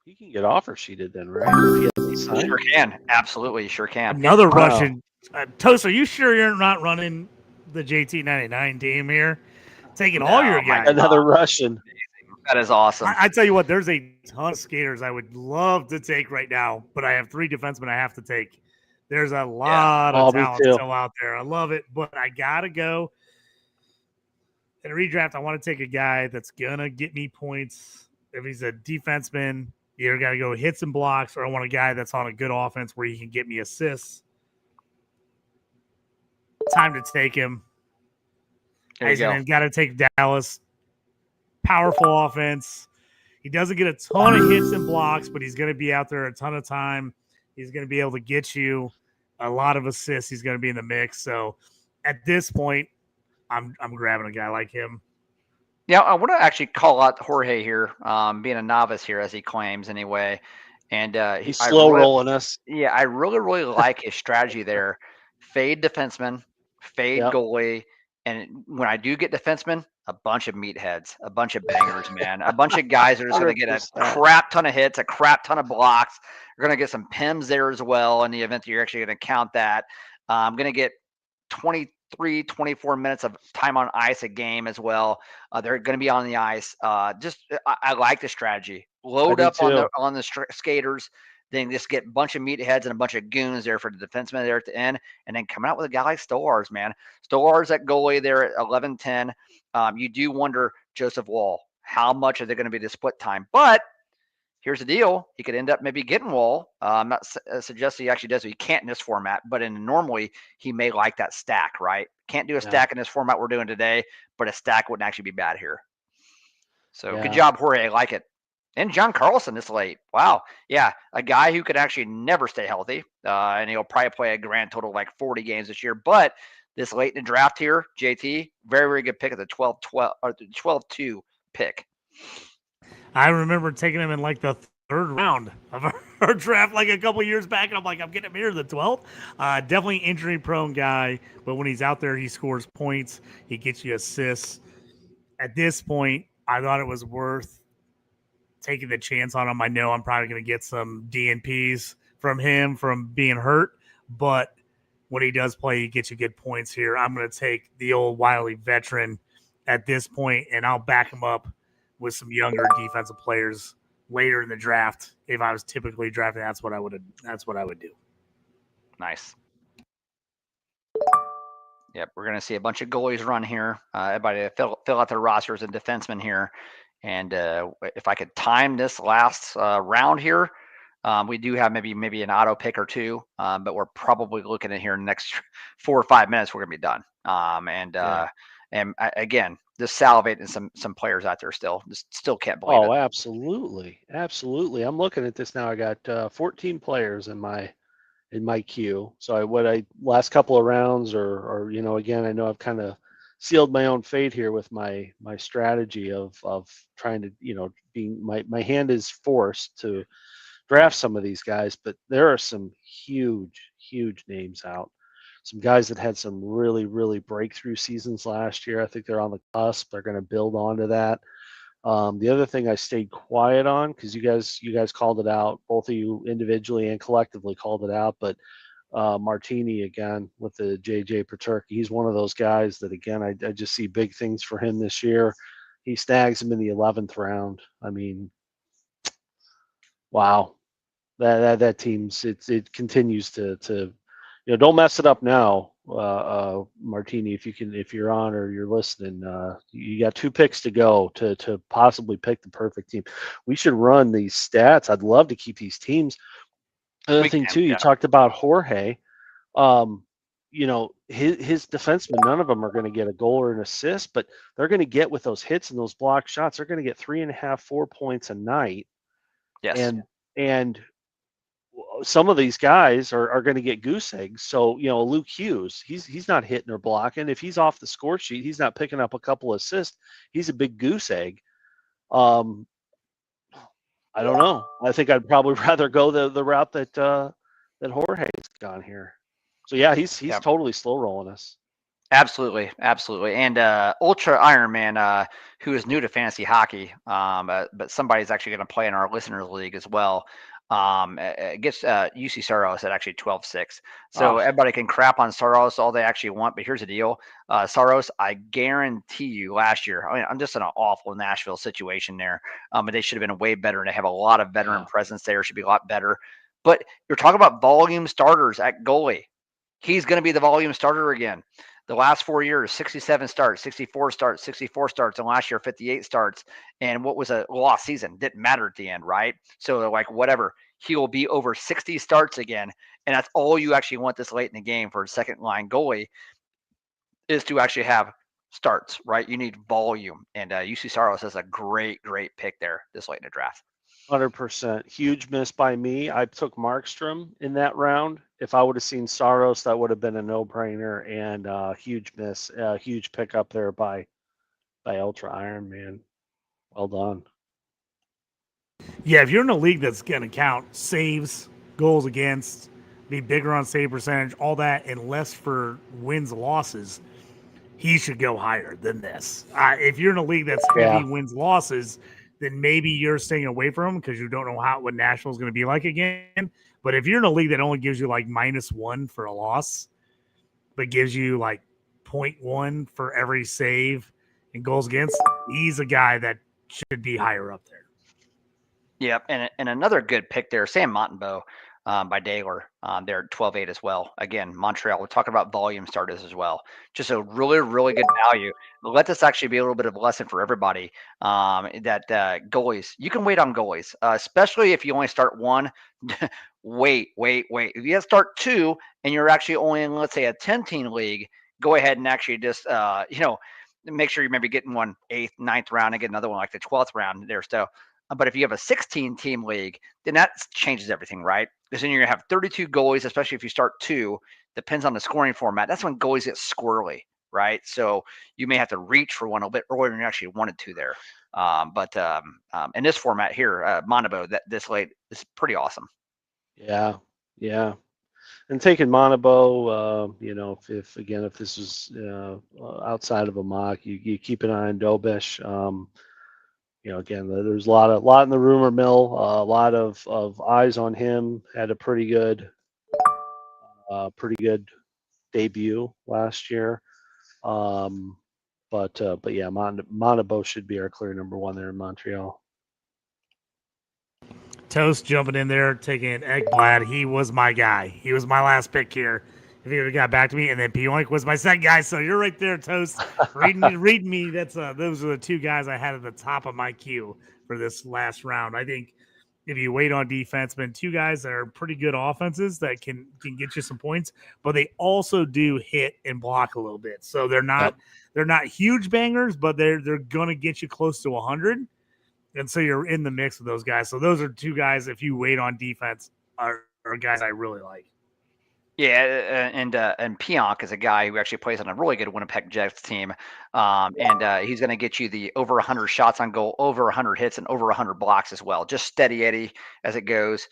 he can get offer sheeted then, right? He sure can. Absolutely, sure can. Another Russian. Toast, are you sure you're not running the JT99 team here? Taking all your guys. Another Russian. That is awesome. I tell you what, there's a ton of skaters I would love to take right now, but I have 3 defensemen I have to take. There's a lot of talent still out there. I love it, but I got to go. In a redraft, I want to take a guy that's going to get me points. If he's a defenseman, you either got to go hits and blocks, or I want a guy that's on a good offense where he can get me assists. Time to take him. Got to take Dallas. Powerful offense. He doesn't get a ton of hits and blocks, but he's going to be out there a ton of time. He's going to be able to get you a lot of assists. He's going to be in the mix. So at this point, I'm grabbing a guy like him. Yeah, I want to actually call out Jorge here, being a novice here, as he claims anyway. And he's rolling us. Yeah, I really, really like his strategy there. Fade defenseman, fade goalie. And when I do get defensemen, a bunch of meatheads, a bunch of bangers, man. A bunch of guys are just going to get a crap ton of hits, a crap ton of blocks. You're going to get some PIMs there as well in the event that you're actually going to count that. I'm going to get 24 minutes of time on ice a game as well. They're going to be on the ice. I like the strategy. Load up on the skaters. then just get a bunch of meatheads and a bunch of goons there for the defenseman there at the end, and then coming out with a guy like Stolars, man. Stolars at goalie there at 11-10. You do wonder, Joseph Wall, how much are they going to be the split time? But here's the deal. He could end up maybe getting Wall. I'm not suggesting he actually does. He can't in this format, but normally he may like that stack, right? Can't do a stack in this format we're doing today, but a stack wouldn't actually be bad here. So good job, Jorge. I like it. And John Carlson this late. Wow. Yeah, a guy who could actually never stay healthy, and he'll probably play a grand total of like 40 games this year. But this late in the draft here, JT, very, very good pick at the 12-12 or the 12-2 pick. I remember taking him in like the third round of our draft like a couple years back, and I'm like, I'm getting him here in the 12th. Definitely injury-prone guy, but when he's out there, he scores points. He gets you assists. At this point, I thought it was worth taking the chance on him. I know I'm probably going to get some DNPs from him from being hurt, but when he does play, he gets you good points here. I'm going to take the old wily veteran at this point, and I'll back him up with some younger defensive players later in the draft. If I was typically drafting, that's what I would do. Nice. Yep, we're going to see a bunch of goalies run here. Everybody fill out their rosters and defensemen here. And if I could time this last round here, we do have maybe an auto pick or two, but we're probably looking at here in the next 4 or 5 minutes, we're going to be done. And again, just salivating some players out there still. Just still can't believe it. Oh, absolutely. Absolutely. I'm looking at this now. I got 14 players in my queue. So last couple of rounds or again, I know I've kind of sealed my own fate here with my strategy of trying to, being my hand is forced to draft some of these guys, but there are some huge names out. Some guys that had some really, really breakthrough seasons last year. I think they're on the cusp. They're going to build onto that. The other thing I stayed quiet on, because you guys called it out, both of you individually and collectively called it out, but Martini again with the JJ Paterka. He's one of those guys that again I just see big things for him this year. He snags him in the 11th round. I mean, wow, that team's it continues to don't mess it up now, Martini. If you're on or you're listening, you got 2 picks to go to possibly pick the perfect team. We should run these stats. I'd love to keep these teams. Another thing too, you talked about Jorge. His defensemen, none of them are going to get a goal or an assist, but they're going to get with those hits and those blocked shots. They're going to get 3.5, 4 points a night. Yes. And some of these guys are going to get goose eggs. So, Luke Hughes, he's not hitting or blocking. If he's off the score sheet, he's not picking up a couple assists. He's a big goose egg. I don't know. I think I'd probably rather go the route that Jorge's gone here. So yeah, he's totally slow rolling us. Absolutely. And Ultra Iron Man, who is new to fantasy hockey, but somebody's actually going to play in our listeners league as well. Gets UC Saros at actually 12-6. So everybody can crap on Saros all they actually want, but here's the deal. Saros, I guarantee you last year, I'm just in an awful Nashville situation there. But they should have been way better, and they have a lot of veteran presence there. Should be a lot better. But you're talking about volume starters at goalie. He's going to be the volume starter again. The last 4 years, 67 starts, 64 starts, 64 starts, and last year 58 starts. And what was a lost season? Didn't matter at the end, right? So whatever. He will be over 60 starts again. And that's all you actually want this late in the game for a second line goalie is to actually have starts, right? You need volume. And UC Saros is a great pick there this late in the draft. 100%. Huge miss by me. I took Markstrom in that round. If I would have seen Saros, that would have been a no-brainer, and huge miss, huge pickup there by Ultra Iron Man. Well done. Yeah, if you're in a league that's going to count saves, goals against, be bigger on save percentage, all that, and less for wins, losses, he should go higher than this. If you're in a league that's heavy wins, losses, then maybe you're staying away from him because you don't know what Nashville's going to be like again. But if you're in a league that only gives you like -1 for a loss, but gives you like 0.1 for every save and goals against, he's a guy that should be higher up there. Yep, and another good pick there, Sam Montembeau by Daler. They're 12-8 as well. Again, Montreal. We're talking about volume starters as well. Just a really good value. Let this actually be a little bit of a lesson for everybody. That goalies, you can wait on goalies, especially if you only start one. wait. If you have to start two and you're actually only in, let's say, a 10-team league, go ahead and actually just make sure you maybe getting one 8th, 9th round and get another one like the 12th round there. So but if you have a 16-team league, then that changes everything, right? Because then you're going to have 32 goalies, especially if you start two. Depends on the scoring format. That's when goalies get squirrely, right? So you may have to reach for one a little bit earlier than you actually wanted to there. But in this format here, Montembeau, that this late is pretty awesome. Yeah. And taking Montembeau, if this is outside of a mock, you keep an eye on Dobish. Again, there's a lot in the rumor mill, a lot of eyes on him. Had a pretty good debut last year. But yeah, Montembeau should be our clear number one there in Montreal. Toast jumping in there, taking Ekblad. He was my guy. He was my last pick here. If he would have got back to me, and then Pionk was my second guy. So you're right there, Toast. Read me. Those are the two guys I had at the top of my queue for this last round. I think if you wait on defensemen, two guys that are pretty good offenses that can get you some points, but they also do hit and block a little bit. So they're not huge bangers, but they're gonna get you close to 100. And so you're in the mix with those guys. So those are two guys, if you wait on defense, are guys I really like. Yeah, and Pionk is a guy who actually plays on a really good Winnipeg Jets team, and he's going to get you the over 100 shots on goal, over 100 hits, and over 100 blocks as well. Just steady Eddie as it goes.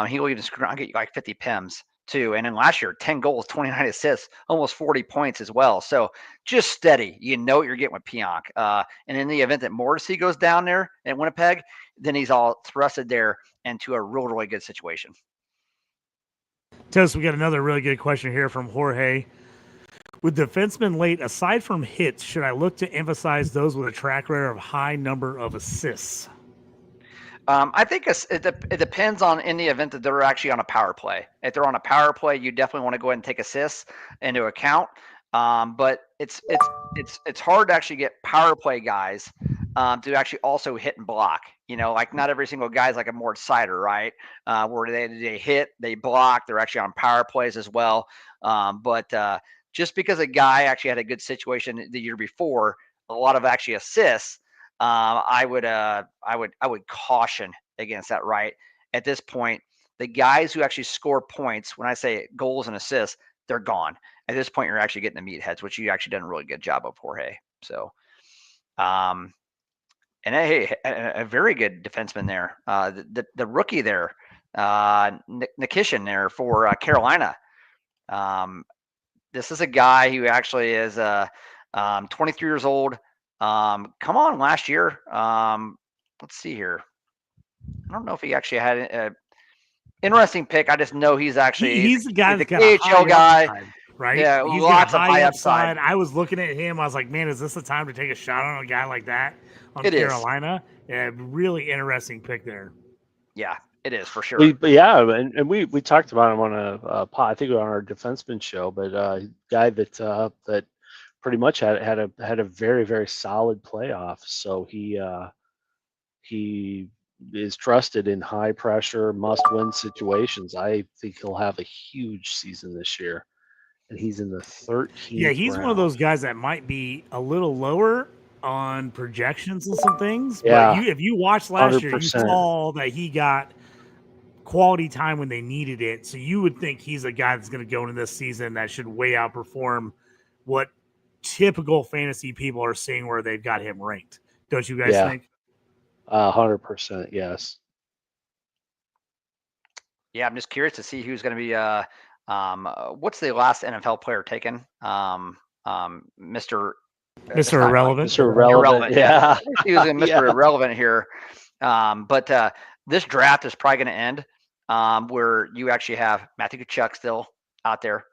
He will even get you like 50 PIMs too. And then last year, 10 goals, 29 assists, almost 40 points as well. So just steady. You know what you're getting with Pionk. And in the event that Morrissey goes down there at Winnipeg, then he's all thrusted there into a really good situation. Toast, we got another really good question here from Jorge. With defensemen late, aside from hits, should I look to emphasize those with a track record of high number of assists? I think it depends on in the event that they're actually on a power play. If they're on a power play, you definitely want to go ahead and take assists into account. But it's hard to actually get power play guys to actually also hit and block. Like not every single guy is like a Mort Sider, right? Where they hit, they block, they're actually on power plays as well. But just because a guy actually had a good situation the year before, a lot of actually assists, I would caution against that, right? At this point, the guys who actually score points, when I say goals and assists, they're gone. At this point, you're actually getting the meatheads, which you actually done a really good job of, Jorge. So, and hey, a very good defenseman there. The rookie there, Nikishin there for Carolina. This is a guy who actually is 23 years old. Come on last year. Let's see here. I don't know if he actually had an interesting pick. I just know he's actually he's the guy that's got a KHL guy. Upside, right? Yeah, he's lots got of high upside. I was looking at him. I was like, man, is this the time to take a shot on a guy like that on Carolina? Yeah, really interesting pick there. Yeah, it is for sure. We talked about him on I think on our defenseman show, but a guy that pretty much had a very, very solid playoff. So he is trusted in high pressure, must win situations. I think he'll have a huge season this year, and he's in the 13th. Yeah, he's round. one of those guys that might be a little lower on projections and some things. Yeah, but if you watched last 100%. Year, you saw that he got quality time when they needed it. So you would think he's a guy that's going to go into this season that should way outperform what typical fantasy people are seeing where they've got him ranked. Don't you guys think? 100%, yes. Yeah, I'm just curious to see who's going to be. What's the last NFL player taken? Mr. Irrelevant. Mr. Irrelevant. Yeah. He was in Mr. Irrelevant here. But this draft is probably going to end where you actually have Matthew Tkachuk still out there,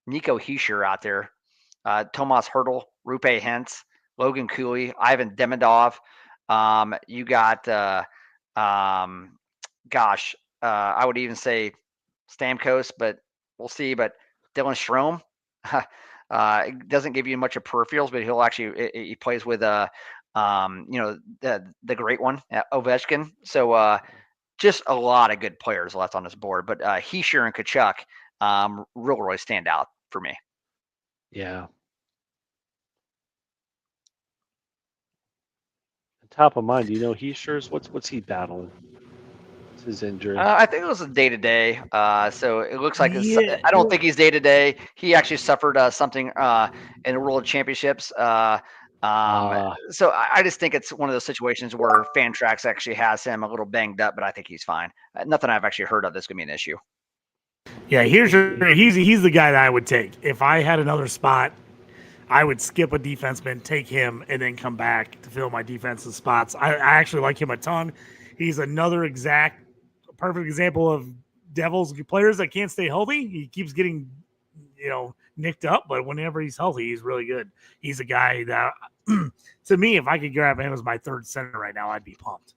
Nico Hischier out there, Tomas Hertl, Rupe Hentz, Logan Cooley, Ivan Demidov. You got gosh, I would even say Stamkos, but we'll see. But Dylan Strome doesn't give you much of peripherals, but he'll actually he plays with the great one, Ovechkin. So just a lot of good players left on this board. But Heischer and Kachuk really stand out for me. Yeah. Top of mind, do you know Heischer's? What's he battling? What's his injury? I think it was a day to day. So it looks like Yeah. I don't think he's day to day. He actually suffered something in the World Championships. So I just think it's one of those situations where Fantrax actually has him a little banged up, but I think he's fine. Nothing I've actually heard of that's gonna be an issue. Yeah, he's the guy that I would take. If I had another spot, I would skip a defenseman, take him, and then come back to fill my defensive spots. I actually like him a ton. He's another perfect example of Devils players that can't stay healthy. He keeps getting, nicked up, but whenever he's healthy, he's really good. He's a guy that, to me, if I could grab him as my third center right now, I'd be pumped.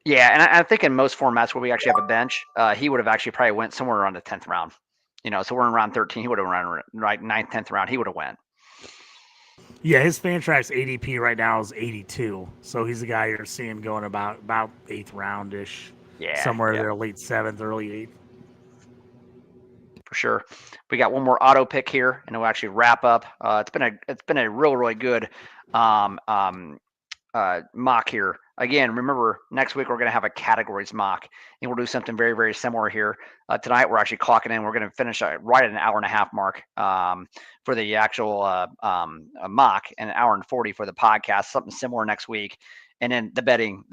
Yeah, and I think in most formats where we actually have a bench, he would have actually probably went somewhere around the 10th round. So we're in round 13. He would have run right 9th, 10th round. He would have went. Yeah, his Fantrax ADP right now is 82. So he's the guy you're seeing going about 8th round-ish. Yeah. Somewhere there, late 7th, early 8th. For sure. We got one more auto pick here, and we'll actually wrap up. It's been a really good mock here. Again, remember, next week we're going to have a categories mock, and we'll do something very, very similar here. Tonight we're actually clocking in. We're going to finish right at an hour and a half mark for the actual mock, and an hour and 40 for the podcast. Something similar next week, and then the betting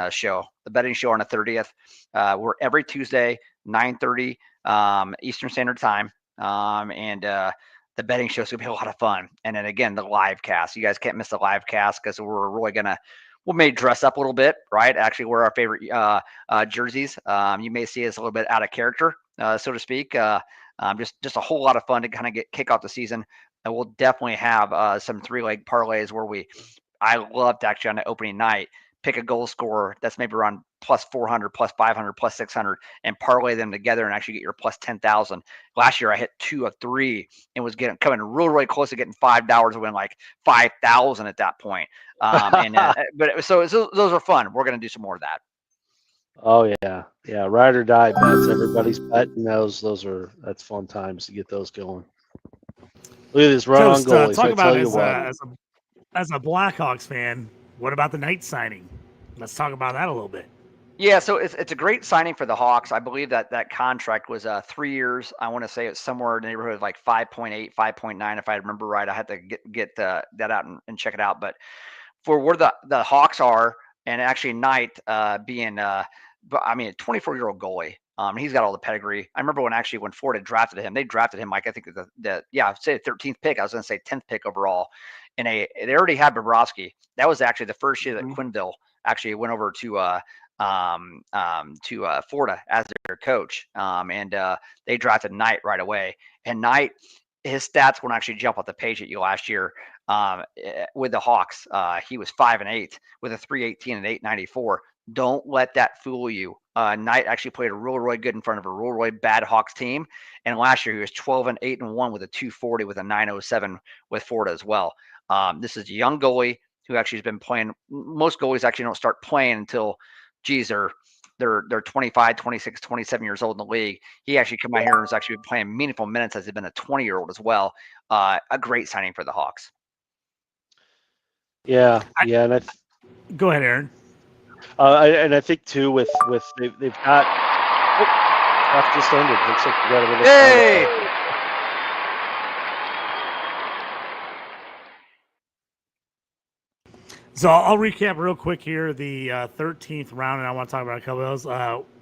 show on the 30th. We're every Tuesday, 9:30 Eastern Standard Time, and the betting show is going to be a lot of fun. And then again, the live cast. You guys can't miss the live cast because we're really we may dress up a little bit, right? Actually, wear our favorite jerseys. You may see us a little bit out of character, so to speak. Just a whole lot of fun to kind of kick off the season. And we'll definitely have some 3-leg parlays where I love to actually on the opening night pick a goal scorer that's maybe around plus 400, plus 500, plus 600, and parlay them together and actually get your plus 10,000. Last year I hit 2 of 3 and was coming really close to getting $5 to win like 5,000 at that point. But those are fun. We're going to do some more of that. Oh yeah, ride or die bets. Everybody's betting those. That's fun times to get those going. Look at this run on goalies. Talk about as a Blackhawks fan. What about the Knight signing? Let's talk about that a little bit. Yeah, so it's a great signing for the Hawks. I believe that contract was 3 years. I want to say it's somewhere in the neighborhood of like 5.8, 5.9, if I remember right. I had to get that out and check it out. But for where the Hawks are, and actually Knight being, a 24-year-old goalie. He's got all the pedigree. I remember when Florida drafted him, they drafted him like I think I'd say the 13th pick. I was going to say 10th pick overall. And they already had Bobrovsky. That was actually the first year that Quenneville actually went over to Florida as their coach. And they drafted Knight right away. And Knight, his stats won't actually jump off the page at you last year with the Hawks. He was 5-8 with a 318 and 894. Don't let that fool you. Knight actually played really good in front of a really bad Hawks team. And last year he was 12-8-1 with a 240 with a 907 with Florida as well. This is a young goalie who actually has been playing. Most goalies actually don't start playing until, they're 25, 26, 27 years old in the league. He actually come out here and has actually been playing meaningful minutes as he's been a 20-year-old as well. A great signing for the Hawks. Yeah. And go ahead, Aaron. And I think too with they've got. Draft just ended. Looks like we got a little. Hey. So I'll recap real quick here the 13th round, and I want to talk about a couple of those.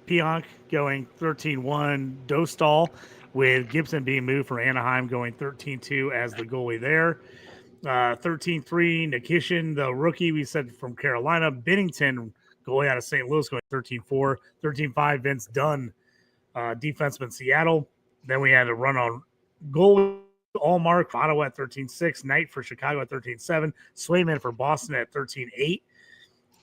Pionk going 13-1, Dostal, with Gibson being moved from Anaheim going 13-2 as the goalie there. 13-3, Nikishin, the rookie we said from Carolina. Bennington, goalie out of St. Louis, going 13-4. 13-5, Vince Dunn, defenseman, Seattle. Then we had a run on goalie. Allmark, Ottawa at 13-6, Knight for Chicago at 13-7, Swayman for Boston at 13-8.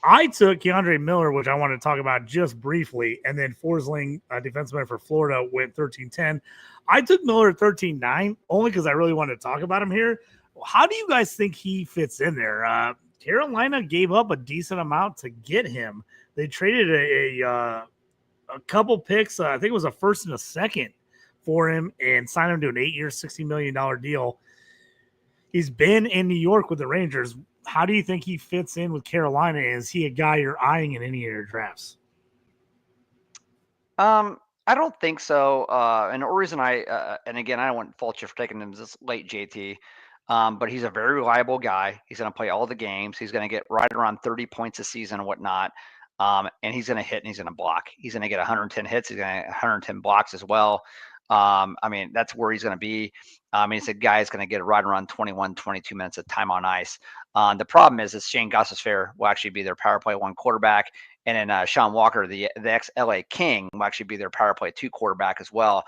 I took Keandre Miller, which I want to talk about just briefly, and then Forsling, defenseman for Florida, went 13-10. I took Miller at 13-9 only because I really wanted to talk about him here. How do you guys think he fits in there? Carolina gave up a decent amount to get him. They traded a couple picks. I think it was a first and a second for him and signed him to an 8-year, $60 million deal. He's been in New York with the Rangers. How do you think he fits in with Carolina? Is he a guy you're eyeing in any of your drafts? I don't think so. And the reason and again, I don't want to fault you for taking him this late, JT. But he's a very reliable guy. He's going to play all the games. He's going to get right around 30 points a season and whatnot. And he's going to hit and he's going to block. He's going to get 110 hits. He's going to get 110 blocks as well. I mean, that's where he's going to be. He's a guy who's going to get right around 21, 22 minutes of time on ice. The problem is Shane Gostisbehere will actually be their power play 1 quarterback. And then Sean Walker, the ex-LA King, will actually be their power play 2 quarterback as well.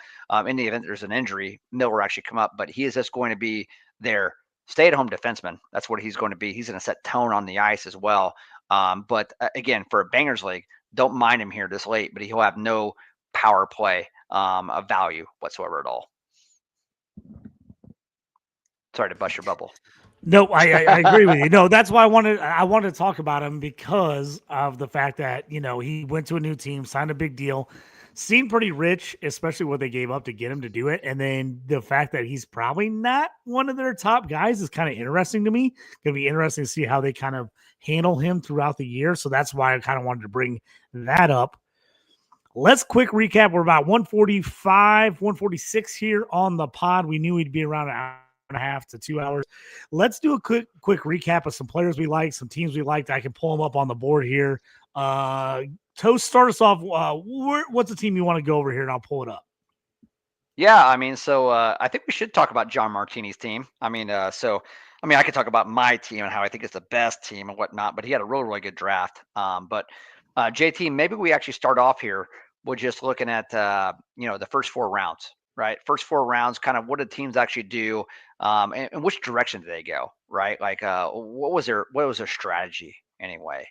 In the event there's an injury, Miller will actually come up. But he is just going to be their stay-at-home defenseman. That's what he's going to be. He's going to set tone on the ice as well. But again, for a bangers league, don't mind him here this late, but he'll have no power play of value whatsoever at all. Sorry to bust your bubble. No, I agree with you. No, that's why I wanted to talk about him because of the fact that, he went to a new team, signed a big deal, seemed pretty rich, especially what they gave up to get him to do it. And then the fact that he's probably not one of their top guys is kind of interesting to me. Going to be interesting to see how they kind of handle him throughout the year. So that's why I kind of wanted to bring that up. Let's quick recap. We're about 145, 146 here on the pod. We knew we'd be around an hour and a half to 2 hours. Let's do a quick recap of some players we like, some teams we liked. I can pull them up on the board here. Toast, start us off. What's the team you want to go over here, and I'll pull it up. Yeah, so I think we should talk about John Martini's team. I could talk about my team and how I think it's the best team and whatnot, but he had a really, really good draft. But JT, maybe we actually start off here with just looking at, the first 4 rounds, right? First 4 rounds, kind of what did teams actually do, and which direction did they go, right? Like, what was their strategy anyway?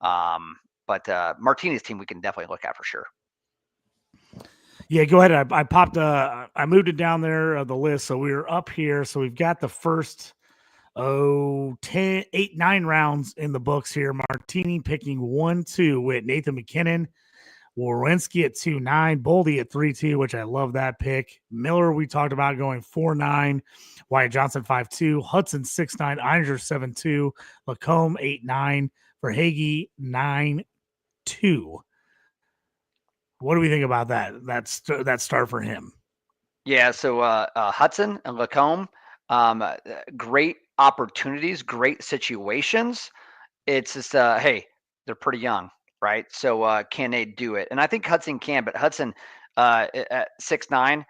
But Martini's team we can definitely look at for sure. Yeah, go ahead. I popped. I moved it down there the list, so we were up here. So we've got the first 10, 8, 9 rounds in the books here. Martini picking 1-2 with Nathan McKinnon, Werenski at 2-9, Boldy at 3-2, which I love that pick. Miller, we talked about going 4-9, Wyatt Johnson 5-2, Hudson 6-9, Eininger 7-2, Lacombe 8-9, Verhaeghe 9-2. What do we think about that? That start for him. Yeah, so Hudson and Lacombe, great opportunities, great situations. It's just, hey, they're pretty young, right? So can they do it? And I think Hudson can, but Hudson at 6'9",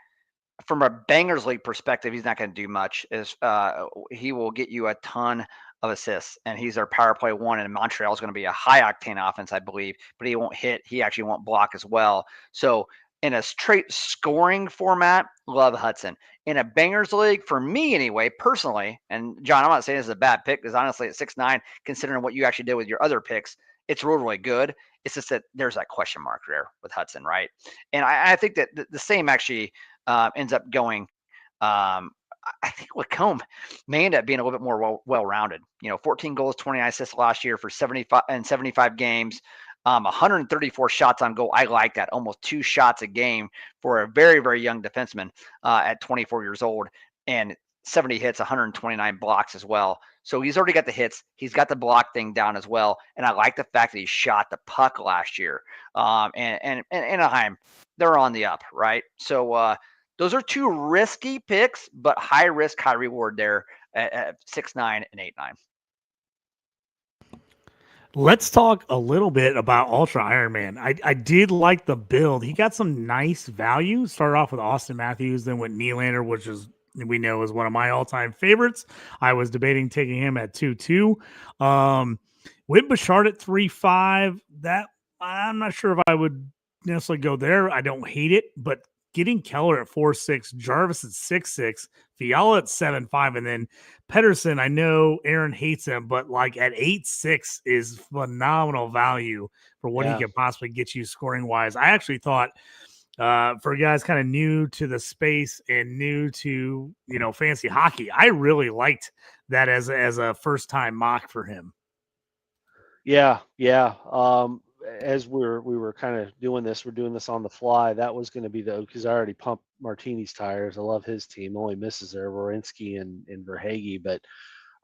from a bangers league perspective, he's not going to do much. He will get you a ton of assists, and he's our power play 1, and Montreal is going to be a high octane offense, I believe, but he won't hit. He actually won't block as well. So in a straight scoring format, love Hudson. In a bangers league, for me anyway, personally, and John, I'm not saying this is a bad pick, because honestly at 6'9", considering what you actually did with your other picks, it's really, really good. It's just that there's that question mark there with Hudson, right? And I think that the same actually ends up going I think Lacombe may end up being a little bit more well-rounded. 14 goals, 29 assists last year for 75 games, 134 shots on goal. I like that. Almost 2 shots a game for a very, very young defenseman at 24 years old, and 70 hits, 129 blocks as well. So he's already got the hits. He's got the block thing down as well. And I like the fact that he shot the puck last year. And Anaheim, they're on the up, right? So those are 2 risky picks, but high risk, high reward there at 6'9" and 8'9". Let's talk a little bit about Ultra Iron Man. I did like the build. He got some nice value. Started off with Austin Matthews, then went Nylander, which we know is one of my all-time favorites. I was debating taking him at 2-2. Went Bouchard at 3-5. That I'm not sure if I would necessarily go there. I don't hate it, but getting Keller at 4.6, Jarvis at 6.6, Fiala at 7.5, and then Pedersen. I know Aaron hates him, but like at 8.6 is phenomenal value for what he could possibly get you scoring wise. I actually thought for guys kind of new to the space and new to fantasy hockey, I really liked that as a first time mock for him. Yeah. As we were kind of doing this, we're doing this on the fly. That was going to be because I already pumped Martini's tires. I love his team. Only misses there, Werenski and Verhage, but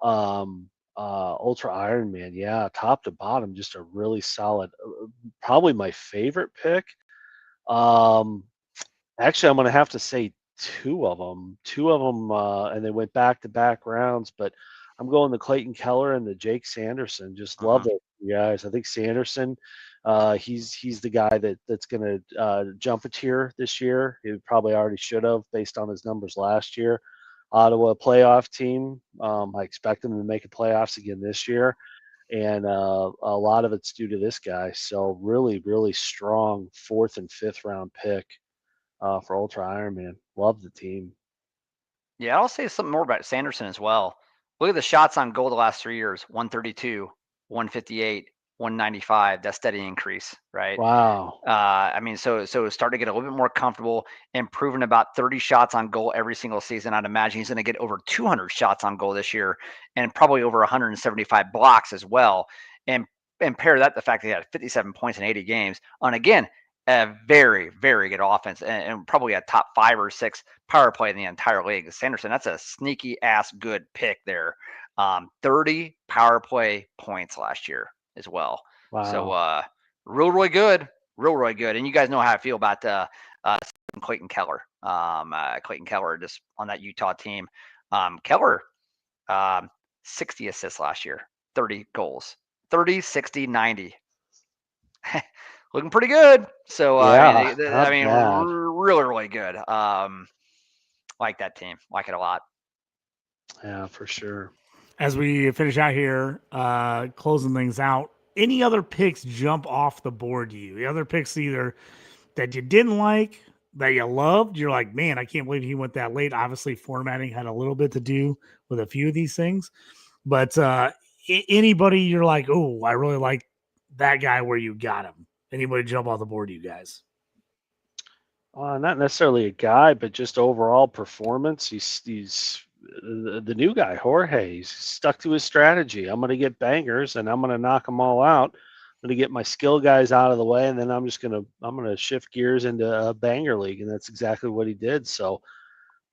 Ultra Ironman, yeah, top to bottom, just a really solid. Probably my favorite pick. Actually, I'm going to have to say two of them, and they went back-to-back rounds, but I'm going the Clayton Keller and the Jake Sanderson. Just love those guys. I think Sanderson, he's the guy that's going to jump a tier this year. He probably already should have based on his numbers last year. Ottawa playoff team. I expect them to make the playoffs again this year, and a lot of it's due to this guy. So really, really strong 4th and 5th round pick for Ultra Ironman. Love the team. Yeah, I'll say something more about Sanderson as well. Look at the shots on goal the last 3 years: 132, 158, 195. That steady increase, right? Wow. I mean, so starting to get a little bit more comfortable, improving about 30 shots on goal every single season. I'd imagine he's going to get over 200 shots on goal this year, and probably over 175 blocks as well. And pair that the fact that he had 57 points in 80 games on, again, a very, very good offense, and probably a top 5 or 6 power play in the entire league. Sanderson, that's a sneaky ass good pick there. 30 power play points last year as well. Wow. So really good. Really good. And you guys know how I feel about Clayton Keller. Clayton Keller just on that Utah team. Keller, 60 assists last year, 30 goals, 30, 60, 90. Looking pretty good. So, yeah, I mean, really, really good. Like that team. Like it a lot. Yeah, for sure. As we finish out here, closing things out, any other picks jump off the board to you? The other picks either that you didn't like, that you loved, you're like, man, I can't believe he went that late. Obviously, formatting had a little bit to do with a few of these things. But anybody you're like, oh, I really like that guy where you got him. Anybody jump off the board to you guys? Not necessarily a guy, but just overall performance. He's the new guy, Jorge. He's stuck to his strategy. I'm going to get bangers, and I'm going to knock them all out. I'm going to get my skill guys out of the way, and then I'm going to shift gears into a banger league, and that's exactly what he did. So,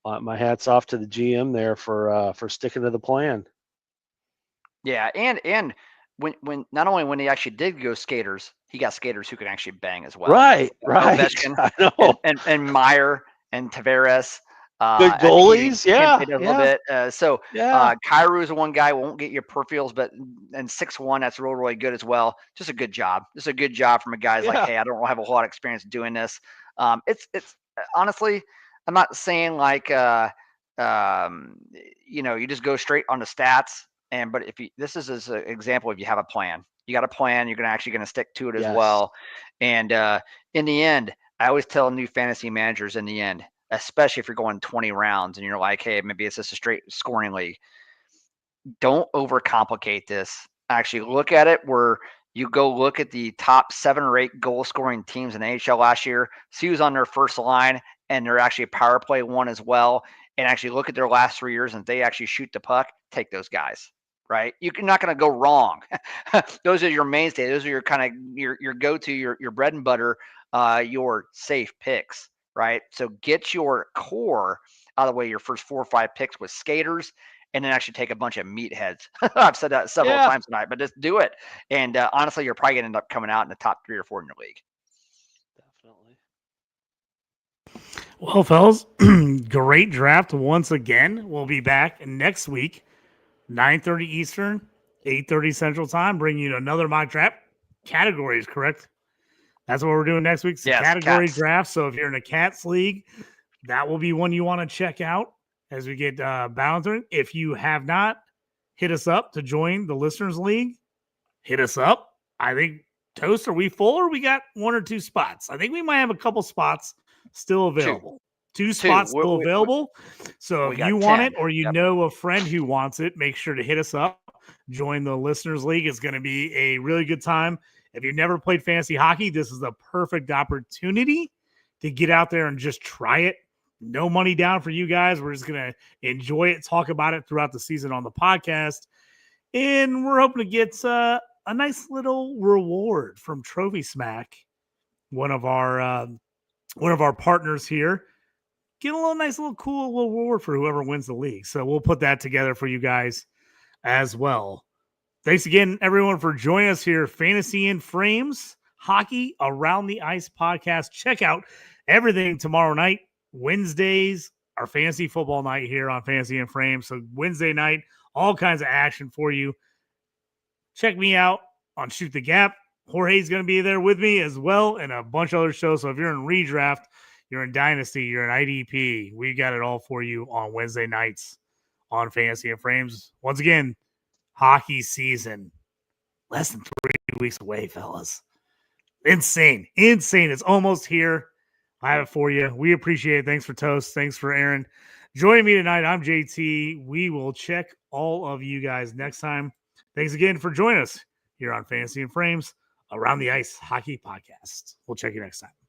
my hats off to the GM there for sticking to the plan. Yeah, and when not only when he actually did go skaters, he got skaters who could actually bang as well. Right. Ovechkin, I know. and Meyer and Tavares. Good goalies, a little bit. Kyrou is one guy won't get your peripherals, but and 6'1", that's really, really good as well. Just a good job. Just a good job from a guy who's like, hey, I don't have a whole lot of experience doing this. It's honestly, I'm not saying like you just go straight on the stats. But this is as an example, if you have a plan, you got a plan, you're actually going to stick to it as well. And in the end, I always tell new fantasy managers in the end, especially if you're going 20 rounds and you're like, hey, maybe it's just a straight scoring league. Don't overcomplicate this. Actually look at it where you go look at the top 7 or 8 goal scoring teams in the NHL last year, see who's on their first line, and they're actually power play one as well. And actually look at their last 3 years, and if they actually shoot the puck, take those guys. Right, you're not going to go wrong. Those are your mainstay. Those are your kind of your go-to, your bread and butter, your safe picks. Right, so get your core out of the way. Your first 4 or 5 picks with skaters, and then actually take a bunch of meatheads. I've said that several times tonight, but just do it. And honestly, you're probably going to end up coming out in the top 3 or 4 in your league. Definitely. Well, fellas, great draft once again. We'll be back next week. 9:30 Eastern, 8:30 Central Time, bringing you another mock draft. Categories, correct? That's what we're doing next week. Category draft. So if you're in a Cats league, that will be one you want to check out as we get balancing. If you have not, hit us up to join the Listeners League. Hit us up. I think, Toast, are we full or we got 1 or 2 spots? I think we might have a couple spots still available. Two spots still available. So if you want it or you know a friend who wants it, make sure to hit us up. Join the Listeners League. It's going to be a really good time. If you've never played fantasy hockey, this is the perfect opportunity to get out there and just try it. No money down for you guys. We're just going to enjoy it, talk about it throughout the season on the podcast. And we're hoping to get a nice little reward from Trophy Smack, one of our partners here. Get a nice little cool little reward for whoever wins the league. So we'll put that together for you guys as well. Thanks again, everyone, for joining us here. Fantasy in Frames, Hockey Around the Ice podcast. Check out everything tomorrow night. Wednesdays, our fantasy football night here on Fantasy in Frames. So Wednesday night, all kinds of action for you. Check me out on Shoot the Gap. Jorge's going to be there with me as well, and a bunch of other shows. So if you're in Redraft, you're in Dynasty, you're in IDP, we got it all for you on Wednesday nights on Fantasy and Frames. Once again, hockey season, less than 3 weeks away, fellas. Insane. It's almost here. I have it for you. We appreciate it. Thanks for Toast. Thanks for Aaron. Joining me tonight, I'm JT. We will check all of you guys next time. Thanks again for joining us here on Fantasy and Frames Around the Ice Hockey Podcast. We'll check you next time.